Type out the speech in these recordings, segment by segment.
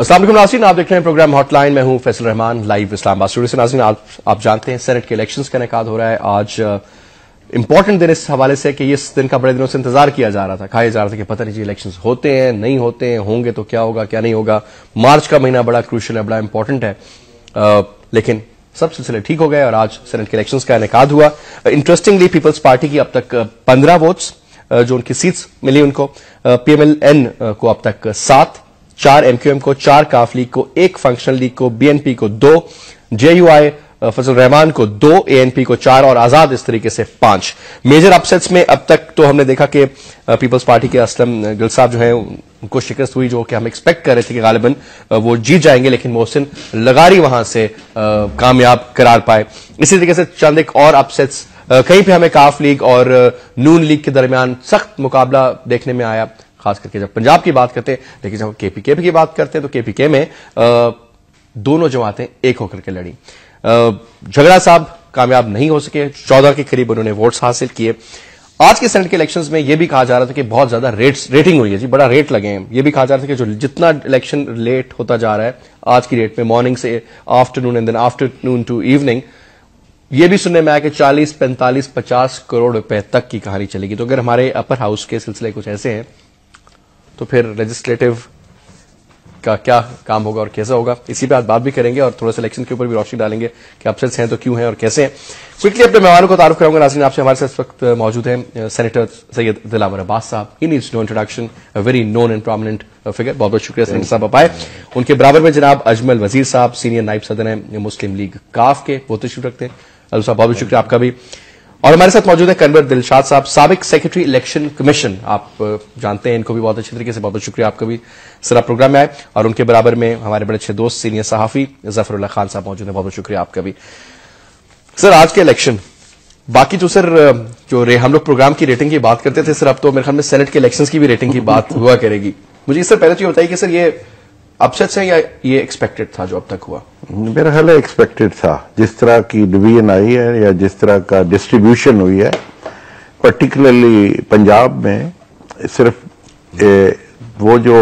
अस्सलाम वालेकुम नाज़रीन, आप देख रहे हैं प्रोग्राम हॉटलाइन। मैं हूं फैसल रहमान, लाइव इस्लामाबाद स्टूडियो से। नाज़रीन, आप जानते हैं सेनेट के इलेक्शंस का इनेकाद हो रहा है आज। इंपॉर्टेंट दिन इस हवाले से कि इस दिन का बड़े दिनों से इंतजार किया जा रहा था, कहा जा रहा था कि पता नहीं जी इलेक्शंस होते हैं नहीं होते हैं, होंगे तो क्या होगा क्या नहीं होगा। मार्च का महीना बड़ा क्रूशियल है, बड़ा इंपॉर्टेंट है, लेकिन सब सिलसिले ठीक हो गए और आज सेनेट के इलेक्शंस का इनेकाद हुआ। इंटरेस्टिंगली पीपल्स पार्टी की अब तक 15 वोट्स जो उनकी सीट्स मिली उनको, PMLN को अब तक 7, 4 MQM को, 4 काफ लीग को, 1 फंक्शनल लीग को, BNP को 2, JUI फजल रहमान को 2, ANP को 4 और आजाद इस तरीके से 5। मेजर अपसेट्स में अब तक तो हमने देखा कि पीपल्स पार्टी के असलम गिल साहब जो है उनको शिकस्त हुई, जो कि हम एक्सपेक्ट कर रहे थे कि गालिबन वो जीत जाएंगे, लेकिन मोहसिन लगारी वहां से कामयाब करार पाए। इसी तरीके से चंद एक और अपसेट्स कहीं पे हमें काफ लीग और नून लीग के दरमियान सख्त मुकाबला देखने में आया, खास करके जब पंजाब की बात करते हैं। लेकिन जब KPK की बात करते हैं तो KPK में दोनों जमातें एक होकर के लड़ी। झगड़ा साहब कामयाब नहीं हो सके, 14 के करीब उन्होंने वोट्स हासिल किए। आज के सेनेट के इलेक्शंस में यह भी कहा जा रहा था कि बहुत ज्यादा रेटिंग हुई है जी, बड़ा रेट लगे हैं। यह भी कहा जा रहा था कि जो जितना इलेक्शन लेट होता जा रहा है आज की डेट में, मॉर्निंग से afternoon and then afternoon to evening, ये भी सुनने में आया कि 40, 45, 50 करोड़ रुपए तक की कहानी चलेगी। तो अगर हमारे अपर हाउस के सिलसिले कुछ ऐसे हैं तो फिर लेजिस्लेटिव का क्या काम होगा और कैसा होगा, इसी पे आज बात भी करेंगे और थोड़ा सा इलेक्शन के ऊपर भी रोशनी डालेंगे कि अपसेट्स हैं तो क्यों हैं और कैसे हैं। क्विकली अपने मेहमानों को तारुफ कराऊंगा। नाज़रीन, आपसे हमारे साथ इस वक्त मौजूद हैं सेनेटर सैयद दिलावर अब्बास साहब। He needs no introduction, a very known and prominent figure. बहुत बहुत शुक्रिया सेनेटर साहब आप आए। उनके बराबर में जनाब अजमल वजीर साहब, सीनियर नायब सदर हैं मुस्लिम लीग काफ के, वो तशरीफ रखते हैं। अल्लाह साहब, बहुत बहुत शुक्रिया आपका भी। और हमारे साथ मौजूद है कन्वर दिलशाद साहब, साबिक सेक्रेटरी इलेक्शन कमीशन, आप जानते हैं इनको भी बहुत अच्छी तरीके से। बहुत बहुत शुक्रिया आपका भी सर, आप प्रोग्राम में आए। और उनके बराबर में हमारे बड़े अच्छे दोस्त सीनियर सहाफी जफरुल्लाह खान साहब मौजूद हैं। बहुत बहुत शुक्रिया आपका भी सर। आज के इलेक्शन बाकी तो सर जो हम लोग प्रोग्राम की रेटिंग की बात करते थे सर, अब तो मेरे ख्याल में सेनेट के इलेक्शंस की भी रेटिंग की बात हुआ करेगी। मुझे सर पहले तो ये बताइए कि सर ये अपसेट्स हैं या ये एक्सपेक्टेड था जो अब तक हुआ? मेरा ख्याल है एक्सपेक्टेड था। जिस तरह की डिवीजन आई है या जिस तरह का डिस्ट्रीब्यूशन हुई है, पर्टिकुलरली पंजाब में, सिर्फ वो जो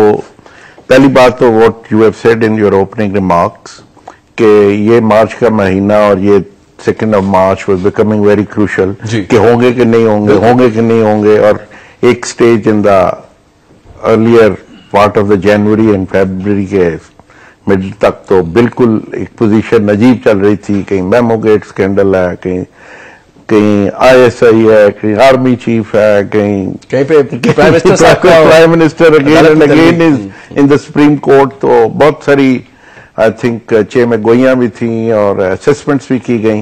पहली बात तो what you have said in your opening remarks कि ये मार्च का महीना और ये 2 मार्च वाज बिकमिंग वेरी क्रूशियल कि होंगे कि नहीं होंगे, होंगे कि नहीं होंगे। और एक stage in the earlier part of the January and February के मिडल तक तो बिल्कुल एक पोजीशन अजीब चल रही थी। कहीं मेमोगेट स्कैंडल है, कहीं ISI है, कहीं आर्मी चीफ है, कहीं पे prime minister again and again is in the supreme court. तो बहुत सारी आई थिंक चे में गोइयां भी थी और असेसमेंट्स भी की गई।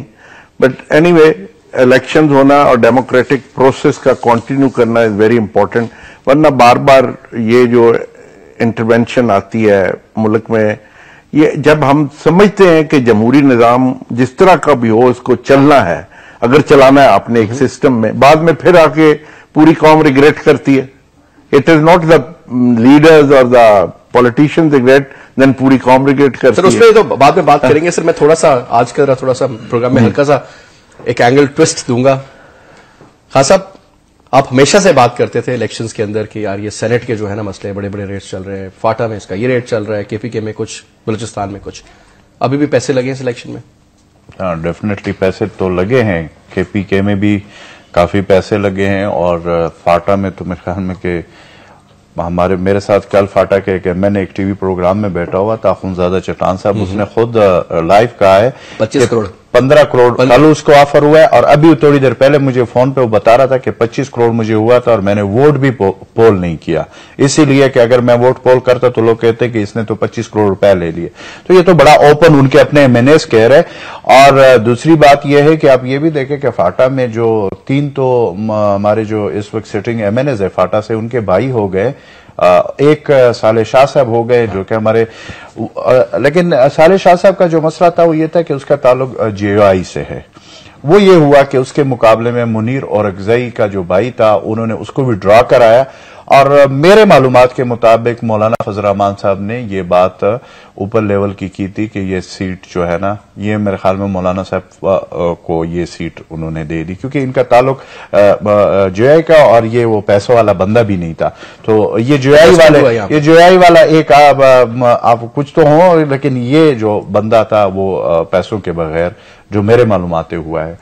बट एनीवे, इलेक्शंस होना और डेमोक्रेटिक प्रोसेस का कंटिन्यू करना इज वेरी इंपॉर्टेंट। वरना बार बार ये जो इंटरवेंशन आती है मुल्क में, ये जब हम समझते हैं कि जमहूरी निजाम जिस तरह का भी हो इसको चलना है, अगर चलाना है अपने एक सिस्टम में, बाद में फिर आके पूरी कौम रिग्रेट करती है। It is not the leaders और द पॉलिटिशियंस रिग्रेट, देन पूरी कौम रिग्रेट करती है। सर उसमें तो बाद में बात करेंगे। सर मैं थोड़ा सा आज का थोड़ा सा प्रोग्राम में हल्का सा एक एंगल ट्विस्ट दूंगा। खान साहब, आप हमेशा से बात करते थे इलेक्शंस के अंदर कि यार ये सेनेट के जो है ना मसले, बड़े बड़े रेट्स चल रहे हैं, फाटा में इसका ये रेट चल रहा है, KPK में कुछ, बलूचिस्तान में कुछ। अभी भी पैसे लगे हैं सिलेक्शन में? हाँ, डेफिनेटली पैसे तो लगे हैं। KPK में भी काफी पैसे लगे हैं और फाटा में तो मेरे ख्याल में कि मेरे साथ कल फाटा के मैंने एक टीवी प्रोग्राम में बैठा हुआ था, अखुनजादा चट्टान साहब, उसने खुद लाइव कहा है 25 करोड़ 15 करोड़ कल उसको ऑफर हुआ है। और अभी थोड़ी देर पहले मुझे फोन पे वो बता रहा था कि 25 करोड़ मुझे हुआ था और मैंने वोट भी पोल नहीं किया, इसीलिए कि अगर मैं वोट पोल करता तो लोग कहते कि इसने तो 25 करोड़ रुपए ले लिए। तो ये तो बड़ा ओपन उनके अपने MNAs कह रहे। और दूसरी बात यह है कि आप ये भी देखें कि फाटा में जो 3 तो हमारे जो इस वक्त सिटिंग MNAs है फाटा से, उनके भाई हो गए। एक साले शाह साहब हो गए जो कि हमारे, लेकिन साले शाह साहब का जो मसला था वो ये था कि उसका ताल्लुक JUI से है। वो ये हुआ कि उसके मुकाबले में मुनीर और अगजई का जो भाई था, उन्होंने उसको भी ड्रा कराया اور میرے معلومات کے مطابق مولانا فضل الرحمان صاحب نے یہ بات اوپر لیول کی تھی کہ یہ سیٹ جو ہے نا یہ میرے خیال میں مولانا صاحب کو یہ سیٹ انہوں نے دے دی، کیونکہ ان کا تعلق جو آئی کا اور یہ وہ پیسوں والا بندہ بھی نہیں تھا، تو یہ جو آئی والا ایک آپ کچھ تو ہوں، لیکن یہ جو بندہ تھا وہ پیسوں کے بغیر جو میرے معلومات ہوا ہے۔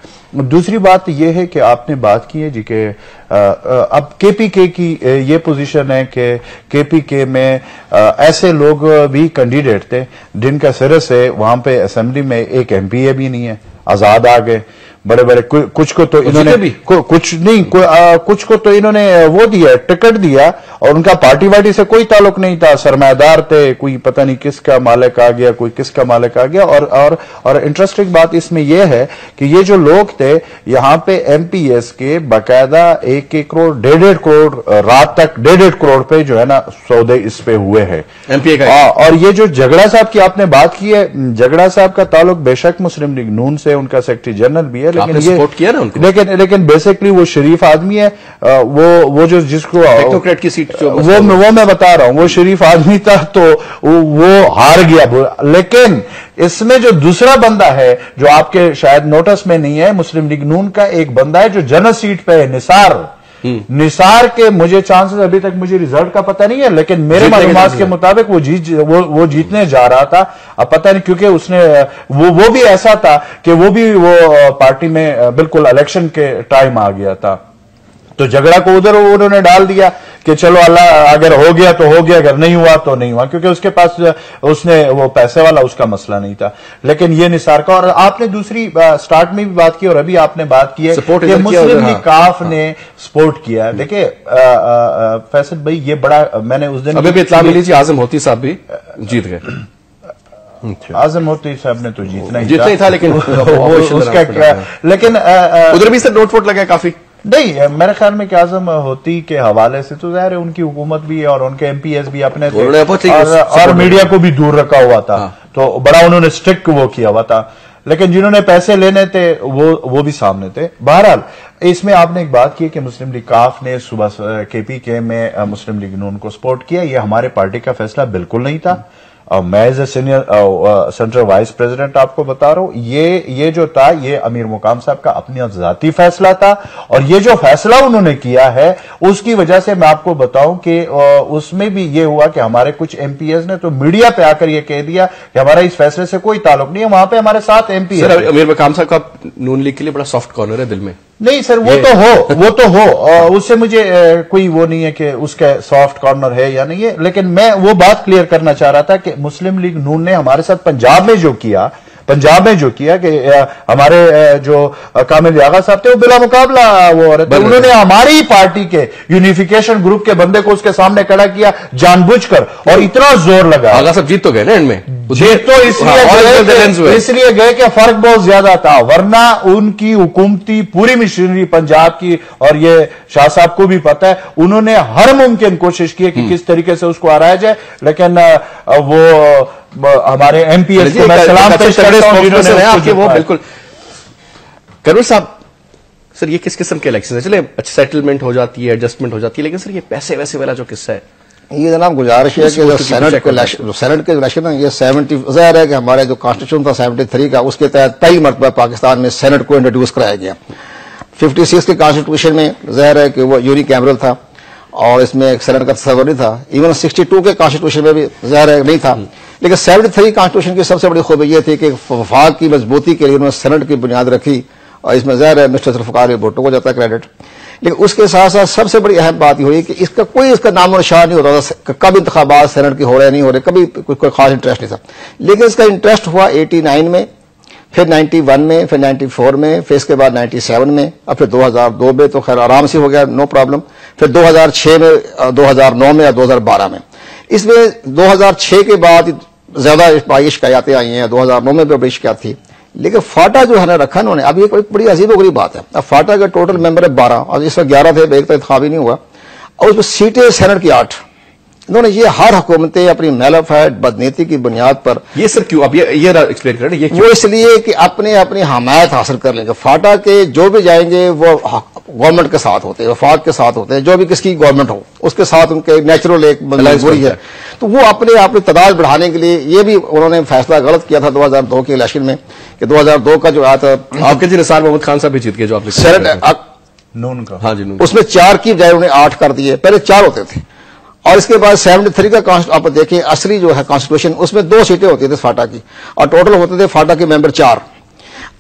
دوسری بات یہ ہے کہ آپ نے بات کی ہے جی کہ اب کے پی کے کی یہ پوزیشن ہے کہ کے پی کے میں ایسے لوگ بھی کینڈیڈیٹ تھے جن کا سرے سے وہاں پہ اسمبلی میں ایک ایم پی اے بھی نہیں ہے، آزاد آ گئے بڑے بڑے، کچھ کو تو انہوں نے کچھ کو تو انہوں نے وہ دیا ٹکٹ دیا اور ان کا پارٹی وارٹی سے کوئی تعلق نہیں تھا، سرمایہ دار تھے، کوئی پتہ نہیں کس کا مالک آ گیا، کوئی کس کا مالک آ گیا۔ اور انٹرسٹنگ بات اس میں یہ ہے کہ یہ جو لوگ تھے یہاں پہ ایم پی ایس کے باقاعدہ 1 کروڑ 1.5 کروڑ رات تک 1.5 کروڑ پہ جو ہے نا سودے اس پہ ہوئے ہیں ایم پی اے کا۔ اور یہ جو جھگڑا صاحب کی آپ نے بات کی ہے، جھگڑا صاحب کا تعلق بے شک مسلم لیگ نون سے، ان کا سیکرٹری جنرل بھی ہے، لیکن بیسکلی وہ شریف آدمی ہے، وہ جو جس کو ٹیکنوکریٹ کی سیٹ وہ میں بتا رہا ہوں، وہ شریف آدمی تھا تو وہ ہار گیا۔ لیکن اس میں جو دوسرا بندہ ہے جو آپ کے شاید نوٹس میں نہیں ہے، مسلم لیگ نون کا ایک بندہ ہے جو جنرل سیٹ پہ ہے، نثار کے مجھے چانسز ابھی تک مجھے ریزلٹ کا پتہ نہیں ہے، لیکن میرے معلومات کے مطابق وہ جیتنے جا رہا تھا، اب پتہ نہیں کیونکہ اس نے وہ بھی ایسا تھا کہ وہ بھی وہ پارٹی میں بالکل الیکشن کے ٹائم آ گیا تھا، تو جھگڑا کو ادھر انہوں نے ڈال دیا کہ چلو اللہ اگر ہو گیا تو ہو گیا، اگر نہیں ہوا تو نہیں ہوا، کیونکہ اس کے پاس اس نے وہ پیسے والا اس کا مسئلہ نہیں تھا۔ لیکن یہ نثار کا، اور آپ نے دوسری سٹارٹ میں بھی بات کی اور ابھی آپ نے بات کی ہے کہ مسلم لیگ کاف نے سپورٹ کیا۔ دیکھیں فیصل بھائی، یہ بڑا میں نے اس دن ابھی بھی اطلاع ملی تھی اعظم ہوتی صاحب بھی جیت گئے، اعظم ہوتی صاحب نے تو جیتنا ہی تھا، لیکن ادھر بھی سر نوٹ ووٹ لگا کافی نہیں، میرے خیال میں کہ اعظم ہوتی کے حوالے سے تو ظاہر ہے ان کی حکومت بھی ہے اور ان کے ایم پی ایس بھی اپنے تھے اور میڈیا کو بھی دور رکھا ہوا تھا، تو بڑا انہوں نے اسٹرکٹ وہ کیا ہوا تھا، لیکن جنہوں نے پیسے لینے تھے وہ بھی سامنے تھے۔ بہرحال اس میں آپ نے ایک بات کی کہ مسلم لیگ کاف نے صبح کے پی کے میں مسلم لیگ نون کو سپورٹ کیا، یہ ہمارے پارٹی کا فیصلہ بالکل نہیں تھا، اور میں as a senior central vice president آپ کو بتا رہا ہوں، یہ جو تھا یہ امیر مقام صاحب کا اپنا ذاتی فیصلہ تھا، اور یہ جو فیصلہ انہوں نے کیا ہے اس کی وجہ سے میں آپ کو بتاؤں کہ اس میں بھی یہ ہوا کہ ہمارے کچھ ایم پی ایز نے تو میڈیا پہ آ کر یہ کہہ دیا کہ ہمارا اس فیصلے سے کوئی تعلق نہیں ہے، وہاں پہ ہمارے ساتھ ایم پی ایز۔ امیر مقام صاحب کا نون لیگ کے لیے بڑا سافٹ کارنر ہے دل میں؟ نہیں سر، وہ تو ہو اس سے مجھے کوئی وہ نہیں ہے کہ اس کا سافٹ کارنر ہے یا نہیں ہے، لیکن میں وہ بات کلیئر کرنا چاہ رہا تھا کہ مسلم لیگ نون نے ہمارے ساتھ پنجاب میں جو کیا کہ ہمارے جو کامل آغا صاحب تھے وہ بلا مقابلہ وہ عورت تھے، انہوں نے ہماری پارٹی کے یونیفیکیشن گروپ کے بندے کو اس کے سامنے کھڑا کیا جان بوجھ کر، اور اتنا زور لگا۔ آغا صاحب جیت تو گئے نا اینڈ میں، جیت تو اس لیے گئے کہ فرق بہت زیادہ تھا، ورنہ ان کی حکومتی پوری مشینری پنجاب کی، اور یہ شاہ صاحب کو بھی پتا ہے، انہوں نے ہر ممکن کوشش کی کہ کس طریقے سے اس کو ہرایا جائے، لیکن وہ ہمارے ایم پی ایس کو میں سلام پیش کرتا ہوں وہ بالکل۔ کرور صاحب، سر یہ کس قسم کے الیکشن ہے؟ چلے اچھا سیٹلمنٹ ہو جاتی ہے، ایڈجسٹمنٹ ہو جاتی ہے، لیکن سر یہ پیسے ویسے والا جو قصہ ہے، یہ جناب گزارش ہے کہ سینٹ کے الیکشن ہے، یہ 70 ظاہر ہے کہ ہمارے جو کانسٹیٹیوشن تھا 73 کا، اس کے تحت پہلی مرتبہ پاکستان میں سینٹ کو انٹروڈیوس کرایا گیا۔ 56 کے کانسٹیٹیوشن میں ظاہر ہے کہ وہ یونی کیمرل تھا اور اس میں ایک سینٹ کا تصور نہیں تھا، ایون 62 کے کانسٹیٹیوشن میں بھی ظاہر ہے نہیں تھا، لیکن 73 کانسٹیٹیوشن کی سب سے بڑی خوبی یہ تھی کہ وفاق کی مضبوطی کے لیے انہوں نے سینٹ کی بنیاد رکھی، اور اس میں ظاہر ہے مسٹر ذوالفقار بھٹو کو جاتا ہے کریڈٹ، لیکن اس کے ساتھ ساتھ سب سے بڑی اہم بات یہ ہوئی کہ اس کا نام و نشان نہیں ہوتا تھا، کب انتخابات سینٹ کے ہو رہے نہیں ہو رہے، کبھی کوئی خاص انٹرسٹ نہیں تھا، لیکن اس کا انٹرسٹ ہوا 89 میں، پھر 91 میں، پھر 94 میں، پھر اس کے بعد 97 میں، اور پھر 2002 میں تو خیر آرام سے ہو گیا، نو پرابلم، پھر 2006 میں، 2009 میں اور 2012 میں۔ اس میں 2006 کے بعد زیادہ بڑی شکایتیں آئی ہیں، 2009 میں بھی بڑی شکایت تھی، لیکن فاٹا جو ہے نا رکھا انہوں نے، اب یہ کوئی بڑی عجیب و غریب بات ہے، اب فاٹا کے ٹوٹل ممبر ہے 12 اور اس وقت 11 تھے، ایک تو انتخاب ہی نہیں ہوا، اور اس میں سیٹیں سینٹ کی 8، इन्होंने ये हर हुकूमतें अपनी मैलाफाइड बदनीति की बुनियाद पर, ये सर क्यों, अब ये एक्सप्लेन करें, ये वो इसलिए कि अपनी हमायत हासिल कर लेंगे। फाटा के जो भी जाएंगे वो गवर्नमेंट के साथ होते हैं, वफाक के साथ होते हैं, जो भी किसकी गवर्नमेंट हो उसके साथ उनके नेचुरल एक मजबूरी है। तो वो अपनी तादाद बढ़ाने के लिए, ये भी उन्होंने फैसला गलत किया था 2002 के इलेक्शन में, कि 2002 का जो आया था, आपके जी निसार मोहम्मद खान साहब भी जीत गए जो आपने नून का, हाँ जी नून, उसमें 4 की बजाय उन्हें 8 कर दिए, पहले 4 होते थे। और इसके बाद 73 का आप देखें असली जो है कॉन्स्टिट्यूशन, उसमें 2 सीटें होती थी फाटा की, और टोटल होते थे फाटा के मेंबर 4।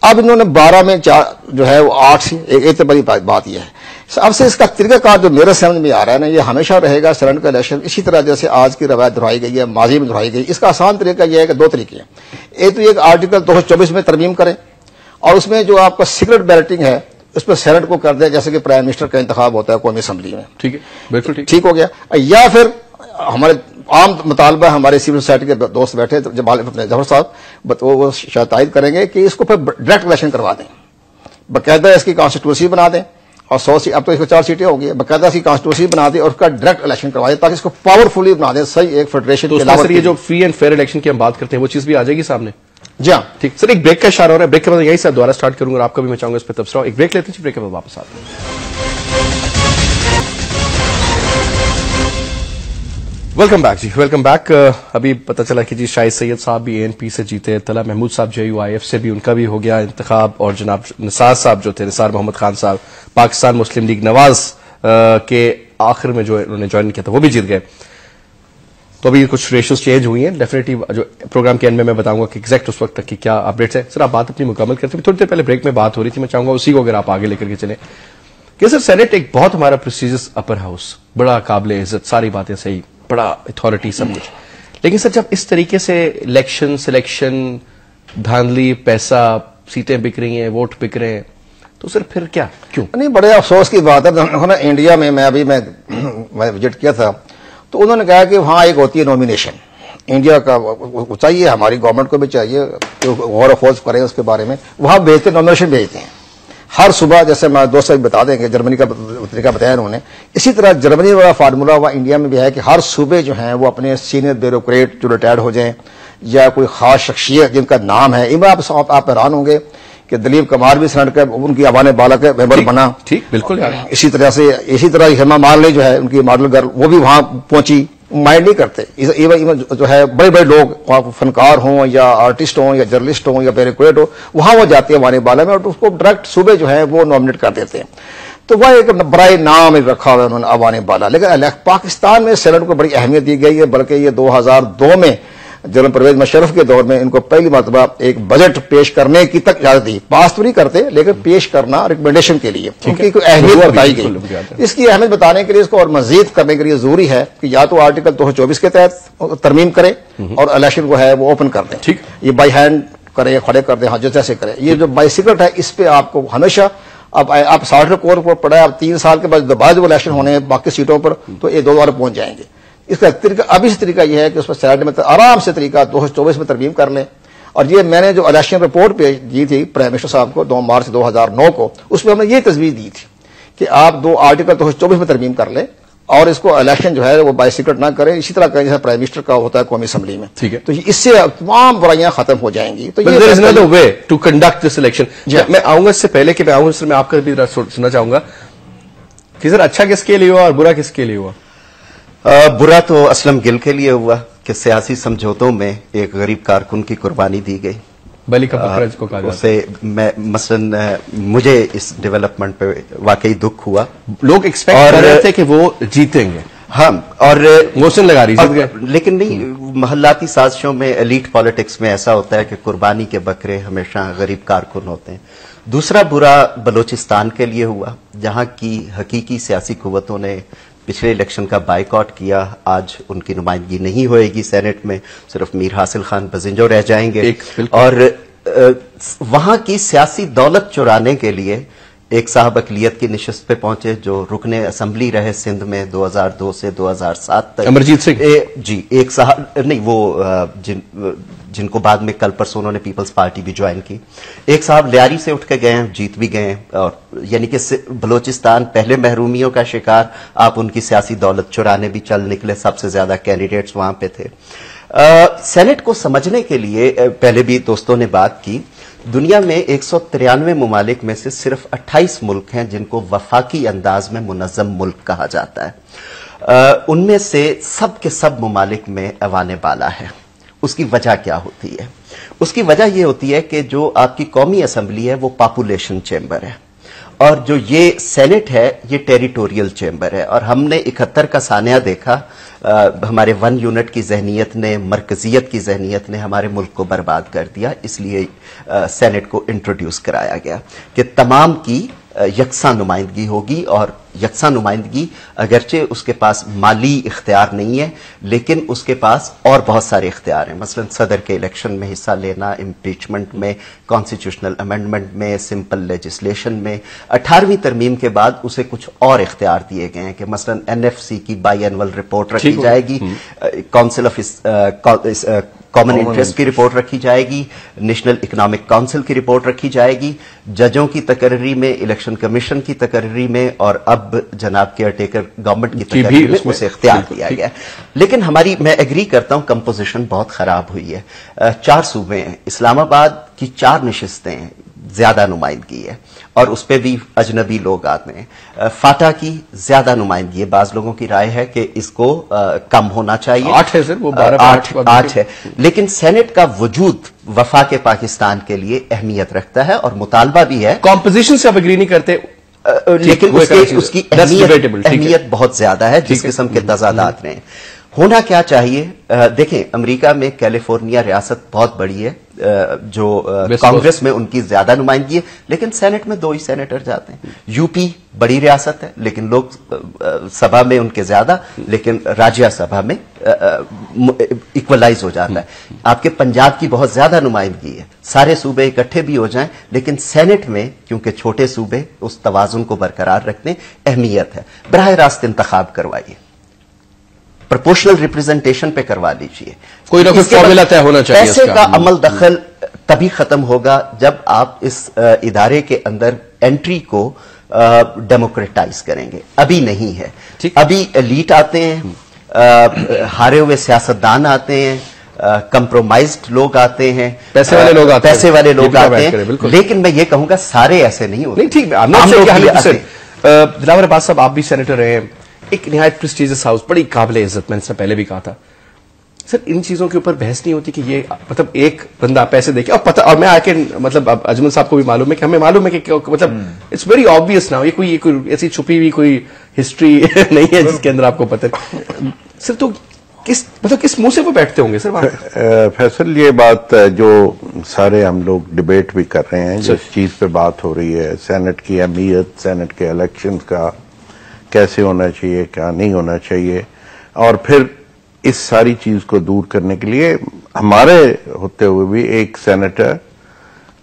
अब इन्होंने 12 में 4 जो है वो 8 से, एक बड़ी बात यह है। अब से इसका तरीकाकार जो मेरे समझ में आ रहा है ना, ये हमेशा रहेगा सेनेट का इलेक्शन इसी तरह जैसे आज की रवायत दोहराई गई है, माजी में दोहराई गई। इसका आसान तरीका यह है कि 2 तरीके हैं। एक तो एक आर्टिकल 224 में तरमीम करें, और उसमें जो आपका सीक्रेट बैलेटिंग है उस पर सेनेट को कर दे, जैसे कि प्राइम मिनिस्टर का इंतखाब होता है कौमी असम्बली में। ठीक है, बिल्कुल ठीक हो गया। या फिर हमारे आम मुतालबा, हमारे सिविल सोसाइटी के दोस्त बैठे जफर साहब, वो शायद तायद करेंगे कि इसको फिर डायरेक्ट इलेक्शन करवा दें, बाकायदा इसकी कॉन्स्टिट्यूंसी बना दें, और 100 सीट, अब तो इसको 4 सीटें होगी, बाकायदा इसकी कॉन्स्टिट्यूंसी बना दें और उसका डायरेक्ट इलेक्शन करवा दें, ताकि इसको पावरफुली बना दें, सही एक फेडरेशन के अलावा। ये जो फ्री एंड फेयर इलेक्शन की हम बात करते हैं वो चीज भी आ जाएगी सामने। जी हाँ, ठीक सर, एक ब्रेक का इशारा हो रहा है, ब्रेक के बाद यही सर दोबारा स्टार्ट करूंगा और आपका भी मैं चाहूंगा इस पर तबसरा। एक ब्रेक लेते हैं, ब्रेक के बाद वापस आते हैं। वेलकम बैक जी, वेलकम बैक। अभी पता चला कि जी शाहिद सैयद साहब भी ANP से जीते, तला महमूद साहब JUIF से भी उनका भी हो गया इंतखाब, और जनाब निसार साहब जो थे, निसार मोहम्मद खान साहब पाकिस्तान मुस्लिम लीग नवाज के आखिर में जो उन्होंने ज्वाइन किया था वो भी जीत गए। तो अभी कुछ रेशियोज चेंज हुई हैं, डेफिनेटली जो प्रोग्राम के एंड में मैं बताऊंगा कि एग्जैक्ट उस वक्त तक की क्या अपडेट्स है। सर आप बात अपनी मुकम्मल करते हैं, थोड़ी देर पहले ब्रेक में बात हो रही थी, मैं चाहूंगा उसी को अगर आप आगे लेकर के चले कि सर सेनेट एक बहुत हमारा प्रेस्टिजियस अपर हाउस, बड़ा काबिल इज्जत, सारी बातें सही, बड़ा अथॉरिटी सब कुछ, लेकिन सर जब इस तरीके से इलेक्शन सिलेक्शन धांधली, पैसा, सीटें बिक रही हैं, वोट बिक रहे हैं, तो सर फिर क्या, क्यों? नहीं, बड़े अफसोस की बात है। इंडिया में मैं विजिट किया था, तो उन्होंने कहा कि वहां एक होती है नॉमिनेशन, इंडिया का चाहिए, हमारी गवर्नमेंट को भी चाहिए गौर अफोज करें उसके बारे में। वहां भेजते, नॉमिनेशन भेजते हैं हर सुबह, जैसे मैं दोस्त बता देंगे, जर्मनी का तरीका बताया उन्होंने, इसी तरह जर्मनी वाला फार्मूला हुआ इंडिया में भी है कि हर सूबे जो हैं वो अपने सीनियर ब्यूरोक्रेट जो रिटायर्ड हो जाएं, या कोई खास शख्सियत जिनका नाम है, इनमें आप हैरान होंगे कि दलीप कुमार भी सेनेट का, उनकी अवान बाला के मेंबर बना। ठीक, बिल्कुल यार। इसी तरह हेमा मालिनी जो है उनकी मॉडल गर्ल, वो भी वहां पहुंची। माइंड नहीं करते इवन जो है बड़े बड़े लोग, फनकार हों या आर्टिस्ट हों या जर्नलिस्ट हों या ब्यूरोक्रेट हो, वहां वो जाते हैं अवान बाला में, और उसको डायरेक्ट सूबे जो है वो नॉमिनेट कर देते हैं। तो वह एक बड़ा नाम रखा हुआ है उन्होंने अवान बाला। लेकिन पाकिस्तान में सेनेट को बड़ी अहमियत दी गई है, बल्कि ये 2002 में जनरल परवेज मुशर्रफ के दौर में इनको पहली मरतबा एक बजट पेश करने की तक इजाजत दी। पास तो नहीं करते, लेकिन पेश करना रिकमेंडेशन के लिए उनकी कोई अहमियत बताई गई। इसकी अहमियत बताने के लिए, इसको और मजीद करने के लिए जरूरी है कि या तो आर्टिकल 224 के तहत तरमीम करें और इलेक्शन को है वो ओपन कर दें। ठीक, ये बाई हैंड करें या खड़े कर दें, हाँ जैसे करें। ये जो बाई सीक्रेट है, इस पे आपको हमेशा अब आप 60 कोर पर पड़ा है, अब 3 साल के बाद जो इलेक्शन होने हैं बाकी सीटों पर, तो ये 2 बार पहुंच जाएंगे। इसका तरीका अभी से तरीका यह है कि उस पर सेनेट में आराम से तरीका 224 में तरमीम कर लें। और ये मैंने जो इलेक्शन रिपोर्ट पे दी थी प्राइम मिनिस्टर साहब को 2 मार्च 2009 को, उसमें हमने ये तजवीज दी थी कि आप 2 आर्टिकल 224 में तरमीम कर लें और इसको इलेक्शन जो है वो बाय सीक्रेट ना करें, इसी तरह जैसे प्राइम मिनिस्टर का होता है कौमी असम्बली में। ठीक है, तो इससे तमाम बुराइयां खत्म हो जाएंगी। तो there is another way to conduct this election. मैं आऊंगा, इससे पहले कि मैं आऊंगा सर, मैं आपका भी सुनना चाहूंगा कि सर अच्छा किसके लिए हुआ और बुरा किसके लिए हुआ? बुरा तो असलम गिल के लिए हुआ कि सियासी समझौतों में एक गरीब कारकुन की कुर्बानी दी गई। बली का बकरा जिसको कहा जाता है। उसे मैं मसलन मुझे इस डेवलपमेंट पे वाकई दुख हुआ। लोग एक्सपेक्ट कर रहे थे कि वो जीतेंगे, हाँ, और मोशन लगा रही है, लेकिन नहीं, महल्लाती साजिशों में, एलीट पॉलिटिक्स में ऐसा होता है कि कुर्बानी के बकरे हमेशा गरीब कारकुन होते हैं। दूसरा बुरा बलोचिस्तान के लिए हुआ, जहां की हकीकी सियासी कुव्वतों ने पिछले इलेक्शन का बाइकआउट किया। आज उनकी नुमाइंदगी नहीं होएगी सेनेट में, सिर्फ मीर हासिल खान बजिंजो रह जाएंगे। और वहां की सियासी दौलत चुराने के लिए एक साहब अकलियत की निशस्त पे पहुंचे जो रुकने असम्बली रहे सिंध में 2002 से 2007 तक। अमरजीत सिंह जी, एक साहब नहीं, वो जिनको बाद में कल परसों उन्होंने पीपल्स पार्टी भी ज्वाइन की। एक साहब लियारी से उठ के गए हैं, जीत भी गए हैं, और यानी कि बलोचिस्तान पहले महरूमियों का शिकार, आप उनकी सियासी दौलत चुराने भी चल निकले, सबसे ज्यादा कैंडिडेट्स वहां पे थे। सेनेट को समझने के लिए पहले भी दोस्तों ने बात की, दुनिया में 193 ममालिक में से सिर्फ 28 मुल्क हैं जिनको वफाकी अंदाज में मुनज़्ज़म मुल्क कहा जाता है। उनमें से सब के सब ममालिक में अवाने बाला है। उसकी वजह क्या होती है? उसकी वजह यह होती है कि जो आपकी कौमी असम्बली है वो पॉपुलेशन चेंबर है, और जो ये सेनेट है ये टेरिटोरियल चेंबर है। और हमने 71 का सानिया देखा, हमारे 1 यूनिट की जहनीत ने, मरकजियत की जहनीत ने हमारे मुल्क को बर्बाद कर दिया। इसलिए सेनेट को इंट्रोड्यूस कराया गया कि तमाम की यकसा नुमाइंदगी होगी, और यकसा नुमाइंदगी अगरचे उसके पास माली इख्तियार नहीं है, लेकिन उसके पास और बहुत सारे इख्तियार हैं। मसलन सदर के इलेक्शन में हिस्सा लेना, इम्पीचमेंट में, कॉन्स्टिट्यूशनल अमेंडमेंट में, सिंपल लेजिस्लेशन में। 18वीं तरमीम के बाद उसे कुछ और इख्तियार दिए गए हैं कि मसलन एनएफसी की बाई एनुअल रिपोर्ट रखी जाएगी, काउंसिल ऑफ कॉमन इंटरेस्ट की रिपोर्ट रखी जाएगी, नेशनल इकोनॉमिक काउंसिल की रिपोर्ट रखी जाएगी, जजों की तकर्री में, इलेक्शन कमीशन की तकर्री में, और अब जनाब केयरटेकर गवर्नमेंट की तकर्री में उसे इख्तियार दिया गया। लेकिन मैं एग्री करता हूं कंपोजिशन बहुत खराब हुई है। 4 सूबे हैं, इस्लामाबाद की 4 नशिस्तें हैं, ज्यादा नुमाइंदगी है, और उस पर भी अजनबी लोग आते हैं। फाटा की ज्यादा नुमाइंदगी है, बाज लोगों की राय है कि इसको कम होना चाहिए। 8 है सर, वो 8 है, लेकिन सेनेट का वजूद वफाक पाकिस्तान के लिए अहमियत रखता है, और मुतालबा भी है। कॉम्पोजिशन से आप एग्री नहीं करते, लेकिन उसकी अहमियत बहुत ज्यादा है, जिस किस्म के तजादात रहे। होना क्या चाहिए? देखें, अमेरिका में कैलिफोर्निया रियासत बहुत बड़ी है, जो कांग्रेस में उनकी ज्यादा नुमाइंदगी है, लेकिन सेनेट में 2 ही सेनेटर जाते हैं। यूपी बड़ी रियासत है, लेकिन लोग सभा में उनके ज्यादा, लेकिन राज्यसभा में इक्वलाइज हो जाता है। आपके पंजाब की बहुत ज्यादा नुमाइंदगी है, सारे सूबे इकट्ठे भी हो जाएं, लेकिन सेनेट में क्योंकि छोटे सूबे उस तवाजुन को बरकरार रखने अहमियत है। बराह रास्त इंतखाब करवाइए, प्रोपोर्शनल रिप्रेजेंटेशन पे करवा लीजिए, कोई ना कोई फॉर्मूला तय होना चाहिए। पैसे का अमल दखल तभी खत्म होगा जब आप इस इदारे के अंदर एंट्री को डेमोक्रेटाइज करेंगे। अभी नहीं है, अभी एलीट आते हैं, हारे हुए सियासतदान आते हैं, कंप्रोमाइज्ड लोग आते हैं, पैसे वाले लोग आते हैं, लेकिन मैं ये कहूंगा सारे ऐसे नहीं होते। ठीक है, दिलावर अब्बास साहब, आप भी सेनेटर रहे हैं, एक निहायत प्रेस्टिजियस हाउस, बड़ी काबिल इज्जत, मैंने इससे पहले भी कहा था। सर, इन चीजों के ऊपर बहस नहीं होती कि ये मतलब एक बंदा पैसे देके, और पता, और मैं आके मतलब अजमल साहब को भी मालूम है कि हमें मालूम है कि मतलब इट्स वेरी ऑब्वियस नाउ, ये कोई ऐसी छुपी हुई कोई हिस्ट्री नहीं है जिसके अंदर आपको पता है। सर, तो किस मुंह से वो बैठते होंगे सर? फैसल, ये बात जो सारे हम लोग डिबेट भी कर रहे हैं, जिस चीज पे बात हो रही है, सेनेट की अहमियत, सेनेट के इलेक्शंस का कैसे होना चाहिए, क्या नहीं होना चाहिए, और फिर इस सारी चीज को दूर करने के लिए हमारे होते हुए भी एक सेनेटर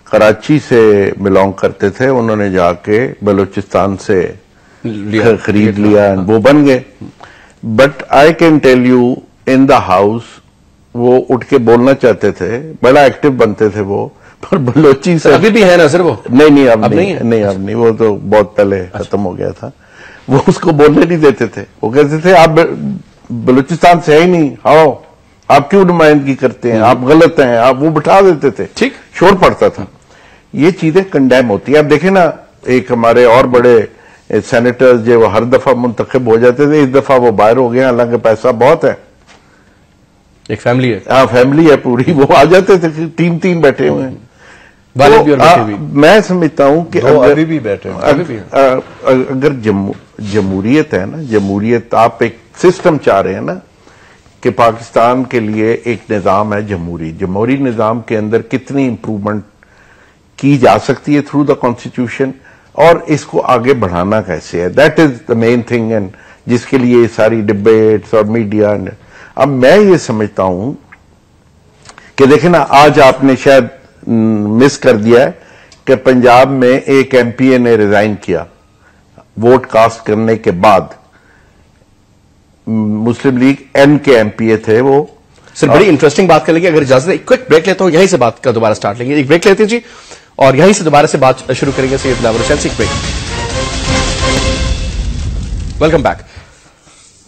कराची से बिलोंग करते थे, उन्होंने जाके बलूचिस्तान से खरीद लिया, वो बन गए। But I can tell you, in the house वो उठ के बोलना चाहते थे, बड़ा एक्टिव बनते थे वो, पर बलोची से अभी भी है ना सर वो? नहीं, अब नहीं, वो तो बहुत पहले खत्म हो गया था। वो उसको बोलने नहीं देते थे, वो कहते थे आप बलूचिस्तान से है ही नहीं, आओ, आप क्यों नुमाइंदगी करते हैं, आप गलत हैं, आप, वो बिठा देते थे, ठीक, शोर पड़ता था। ये चीजें कंडेम होती है। आप देखें ना, एक हमारे और बड़े सेनेटर्स जो वो हर दफा मुंतखब हो जाते थे, इस दफा वो बाहर हो गए, हालांकि पैसा बहुत है, एक फैमिली है, हाँ फैमिली है पूरी, वो आ जाते थे, 3 बैठे हुए हैं। तो मैं समझता हूं कि अभी भी बैठे अगर जमहूरियत है ना, जमहूरियत, आप एक सिस्टम चाह रहे हैं ना कि पाकिस्तान के लिए एक निजाम है जमहूरी निजाम के अंदर कितनी इंप्रूवमेंट की जा सकती है थ्रू द कॉन्स्टिट्यूशन, और इसको आगे बढ़ाना कैसे है, that is the main thing, and जिसके लिए सारी डिबेट्स और मीडिया। अब मैं ये समझता हूं कि देखें ना, आज आपने शायद मिस कर दिया है کہ پنجاب میں ایک ایم پی اے نے ریزائن کیا ووٹ کاسٹ کرنے کے بعد. مسلم لیگ این کے ایم پی اے تھے وہ. سر بڑی انٹرسٹنگ بات کر لیں گے. اگر اجازت ہے ایک کوئک بریک لیتا ہوں, یہیں سے بات کا دوبارہ سٹارٹ لیں گے. ایک بریک لیتے ہیں جی, اور یہیں سے دوبارہ سے بات شروع کریں گے. سید دلاور حسین سے ایک break. Welcome back.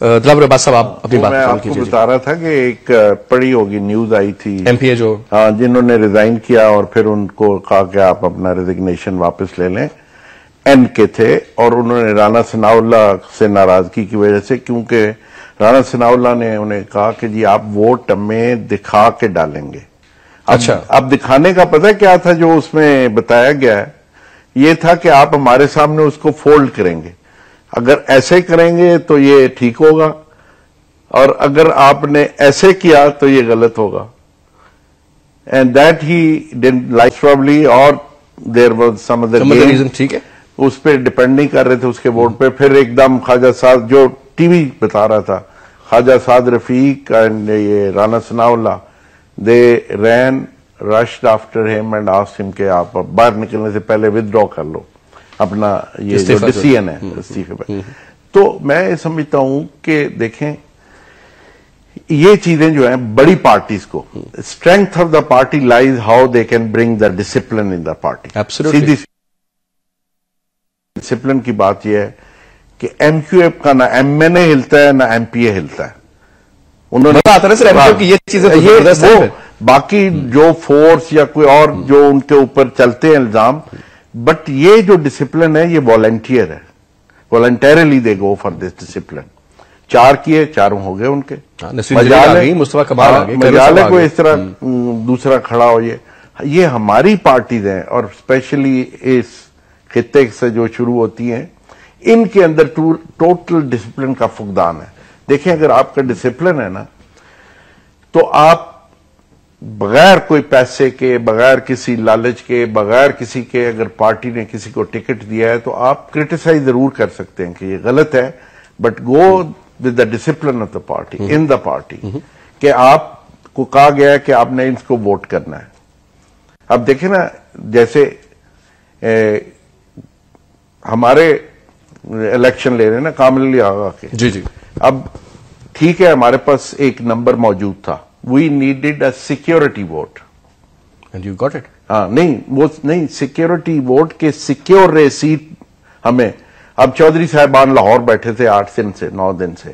Dilawar Abbas Sahib, آپ اپنی بات میں آپ کو بتا رہا تھا کہ ایک پڑی ہوگی نیوز آئی تھی ایم پی اے جو ہاں جنہوں نے ریزائن کیا اور پھر ان کو کہا کہ آپ اپنا ریزگنیشن واپس لے لیں, این کے تھے, اور انہوں نے رانا ثناء اللہ سے ناراضگی کی وجہ سے, کیونکہ رانا ثناء اللہ نے انہیں کہا کہ جی آپ ووٹ ہمیں دکھا کے ڈالیں گے. اچھا, اب دکھانے کا پتہ کیا تھا جو اس میں بتایا گیا ہے, یہ تھا کہ آپ ہمارے سامنے اس کو فولڈ کریں گے, اگر ایسے کریں گے تو یہ ٹھیک ہوگا, اور اگر آپ نے ایسے کیا تو یہ غلط ہوگا. And that he didn't like probably, اور there was some other reason. ٹھیک ہے, اس پہ ڈپینڈ نہیں کر رہے تھے اس کے ووٹ پہ. پھر ایک دم خواجہ سعد, جو ٹی وی بتا رہا تھا, خواجہ سعد رفیق اینڈ یہ رانا ثناء اللہ, دے رین رشڈ آفٹر ہم اینڈ آسکڈ ہم کہ آپ باہر نکلنے سے پہلے ودرا کر لو اپنا یہ جو ڈیسیژن ہے استعفے پہ. تو میں سمجھتا ہوں کہ دیکھیں یہ چیزیں جو ہیں بڑی پارٹیز کو, strength of the party لائز how they can bring the discipline in the party. سیدھی ڈسپلن کی بات یہ ہے کہ ایم کیو ایف کا نہ ایم این اے ہلتا ہے نہ ایم پی اے ہلتا ہے. انہوں نے یہ چیزیں باقی جو فورس یا کوئی اور جو ان کے اوپر چلتے ہیں الزام, بٹ یہ جو ڈسپلن ہے یہ والنٹیئر ہے, voluntarily they go for this discipline. 4 کیے, 4 ہو گئے ان کے. مصطفیٰ کمال آ گئے, مجالے کو اس طرح دوسرا کھڑا ہو. یہ ہماری پارٹیز ہیں, اور اسپیشلی اس خطے سے جو شروع ہوتی ہیں, ان کے اندر ٹوٹل ڈسپلن کا فقدان ہے. دیکھیں اگر آپ کا ڈسپلن ہے نا, تو آپ بغیر کوئی پیسے کے, بغیر کسی لالچ کے, بغیر کسی کے, اگر پارٹی نے کسی کو ٹکٹ دیا ہے تو آپ کرٹیسائز ضرور کر سکتے ہیں کہ یہ غلط ہے, but go with the discipline of the party in the party, کہ آپ کو کہا گیا ہے کہ آپ نے اس کو ووٹ کرنا ہے. اب دیکھیں نا, جیسے ہمارے الیکشن لے رہے ہیں نا کامل علی آغا کے, جی جی, اب ٹھیک ہے ہمارے پاس ایک نمبر موجود تھا, we needed a security vote, and you got it. ہاں نہیں وہ نہیں, سیکورٹی ووٹ کے سیکیور رہے سیٹ ہمیں. اب چودھری صاحبان لاہور بیٹھے تھے 8 دن سے 9 دن سے,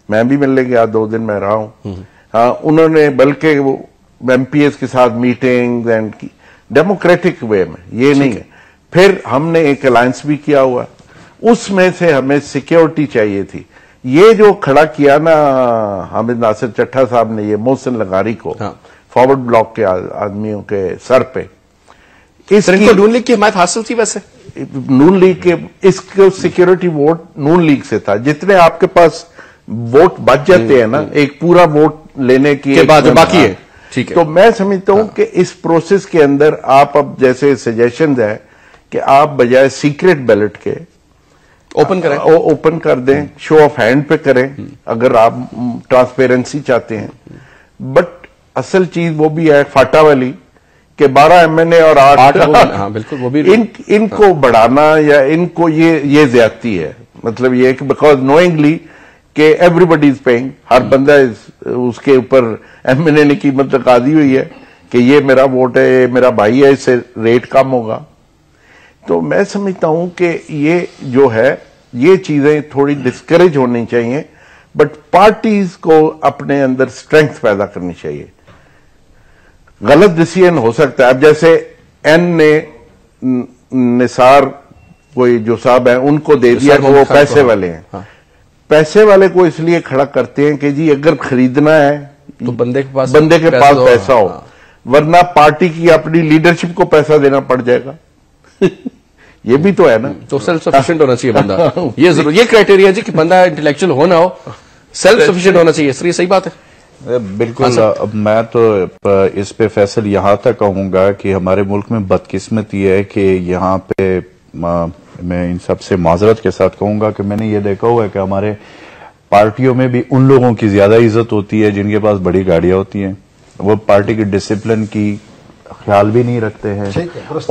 میں بھی ملنے گیا 2 دن میں رہا ہوں. ہاں انہوں نے بلکہ وہ ایم پی ایس کے ساتھ میٹنگ اینڈ ڈیموکریٹک وے میں, یہ نہیں ہے. پھر ہم نے ایک الائنس بھی کیا ہوا, اس میں سے ہمیں سیکیورٹی چاہیے تھی. یہ جو کھڑا کیا نا حامد ناصر چٹھا صاحب نے, یہ محسن لغاری کو فارورڈ بلاک کے آدمیوں کے سر پہ, اس کو نون لیگ کی حمایت حاصل تھی. ویسے نون لیگ کے اس کو سیکورٹی ووٹ نون لیگ سے تھا. جتنے آپ کے پاس ووٹ بچ جاتے ہیں نا ایک پورا ووٹ لینے کی بعد باقی ہے, ٹھیک ہے. تو میں سمجھتا ہوں کہ اس پروسیس کے اندر آپ اب جیسے سجیشنز ہے کہ آپ بجائے سیکریٹ بیلٹ کے اوپن کر دیں, شو آف ہینڈ پہ کریں اگر آپ ٹرانسپیرنسی چاہتے ہیں. بٹ اصل چیز وہ بھی ہے فاٹا والی کہ 12 ایم این اے اور 8 ان کو بڑھانا یا ان کو یہ زیادتی ہے. مطلب یہ کہ بیکاز نوئنگلی کہ ایوری بڈی از پیئنگ, ہر بندہ اس کے اوپر ایم این اے نے قیمت لگا دی ہوئی ہے کہ یہ میرا ووٹ ہے, یہ میرا بھائی ہے, اس سے ریٹ کم ہوگا. تو میں سمجھتا ہوں کہ یہ جو ہے یہ چیزیں تھوڑی ڈسکریج ہونی چاہیے, بٹ پارٹیز کو اپنے اندر اسٹرینتھ پیدا کرنی چاہیے. غلط ڈیسیژن ہو سکتا ہے. اب جیسے این نے نثار کوئی جو صاحب ہیں ان کو دے دیا کہ وہ پیسے والے ہیں. پیسے والے کو اس لیے کھڑا کرتے ہیں کہ جی اگر خریدنا ہے تو بندے کے پاس پیسہ ہو, ورنہ پارٹی کی اپنی لیڈرشپ کو پیسہ دینا پڑ جائے گا. یہ بھی تو ہے نا. تو سیلف سفیشینٹ ہونا چاہیے بندہ, یہ ضرور یہ کرائٹیریا جی کہ بندہ انٹلیکچوئل ہونا ہو, سیلف سفیشینٹ ہونا چاہیے. سر یہ صحیح بات ہے. بالکل. میں تو اس پہ فیصل یہاں تک کہوں گا کہ ہمارے ملک میں بدقسمتی ہے کہ یہاں پہ میں ان سب سے معذرت کے ساتھ کہوں گا کہ میں نے یہ دیکھا ہوا ہے کہ ہمارے پارٹیوں میں بھی ان لوگوں کی زیادہ عزت ہوتی ہے جن کے پاس بڑی گاڑیاں ہوتی ہیں. وہ پارٹی کے ڈسپلن کی خیال بھی نہیں رکھتے ہیں,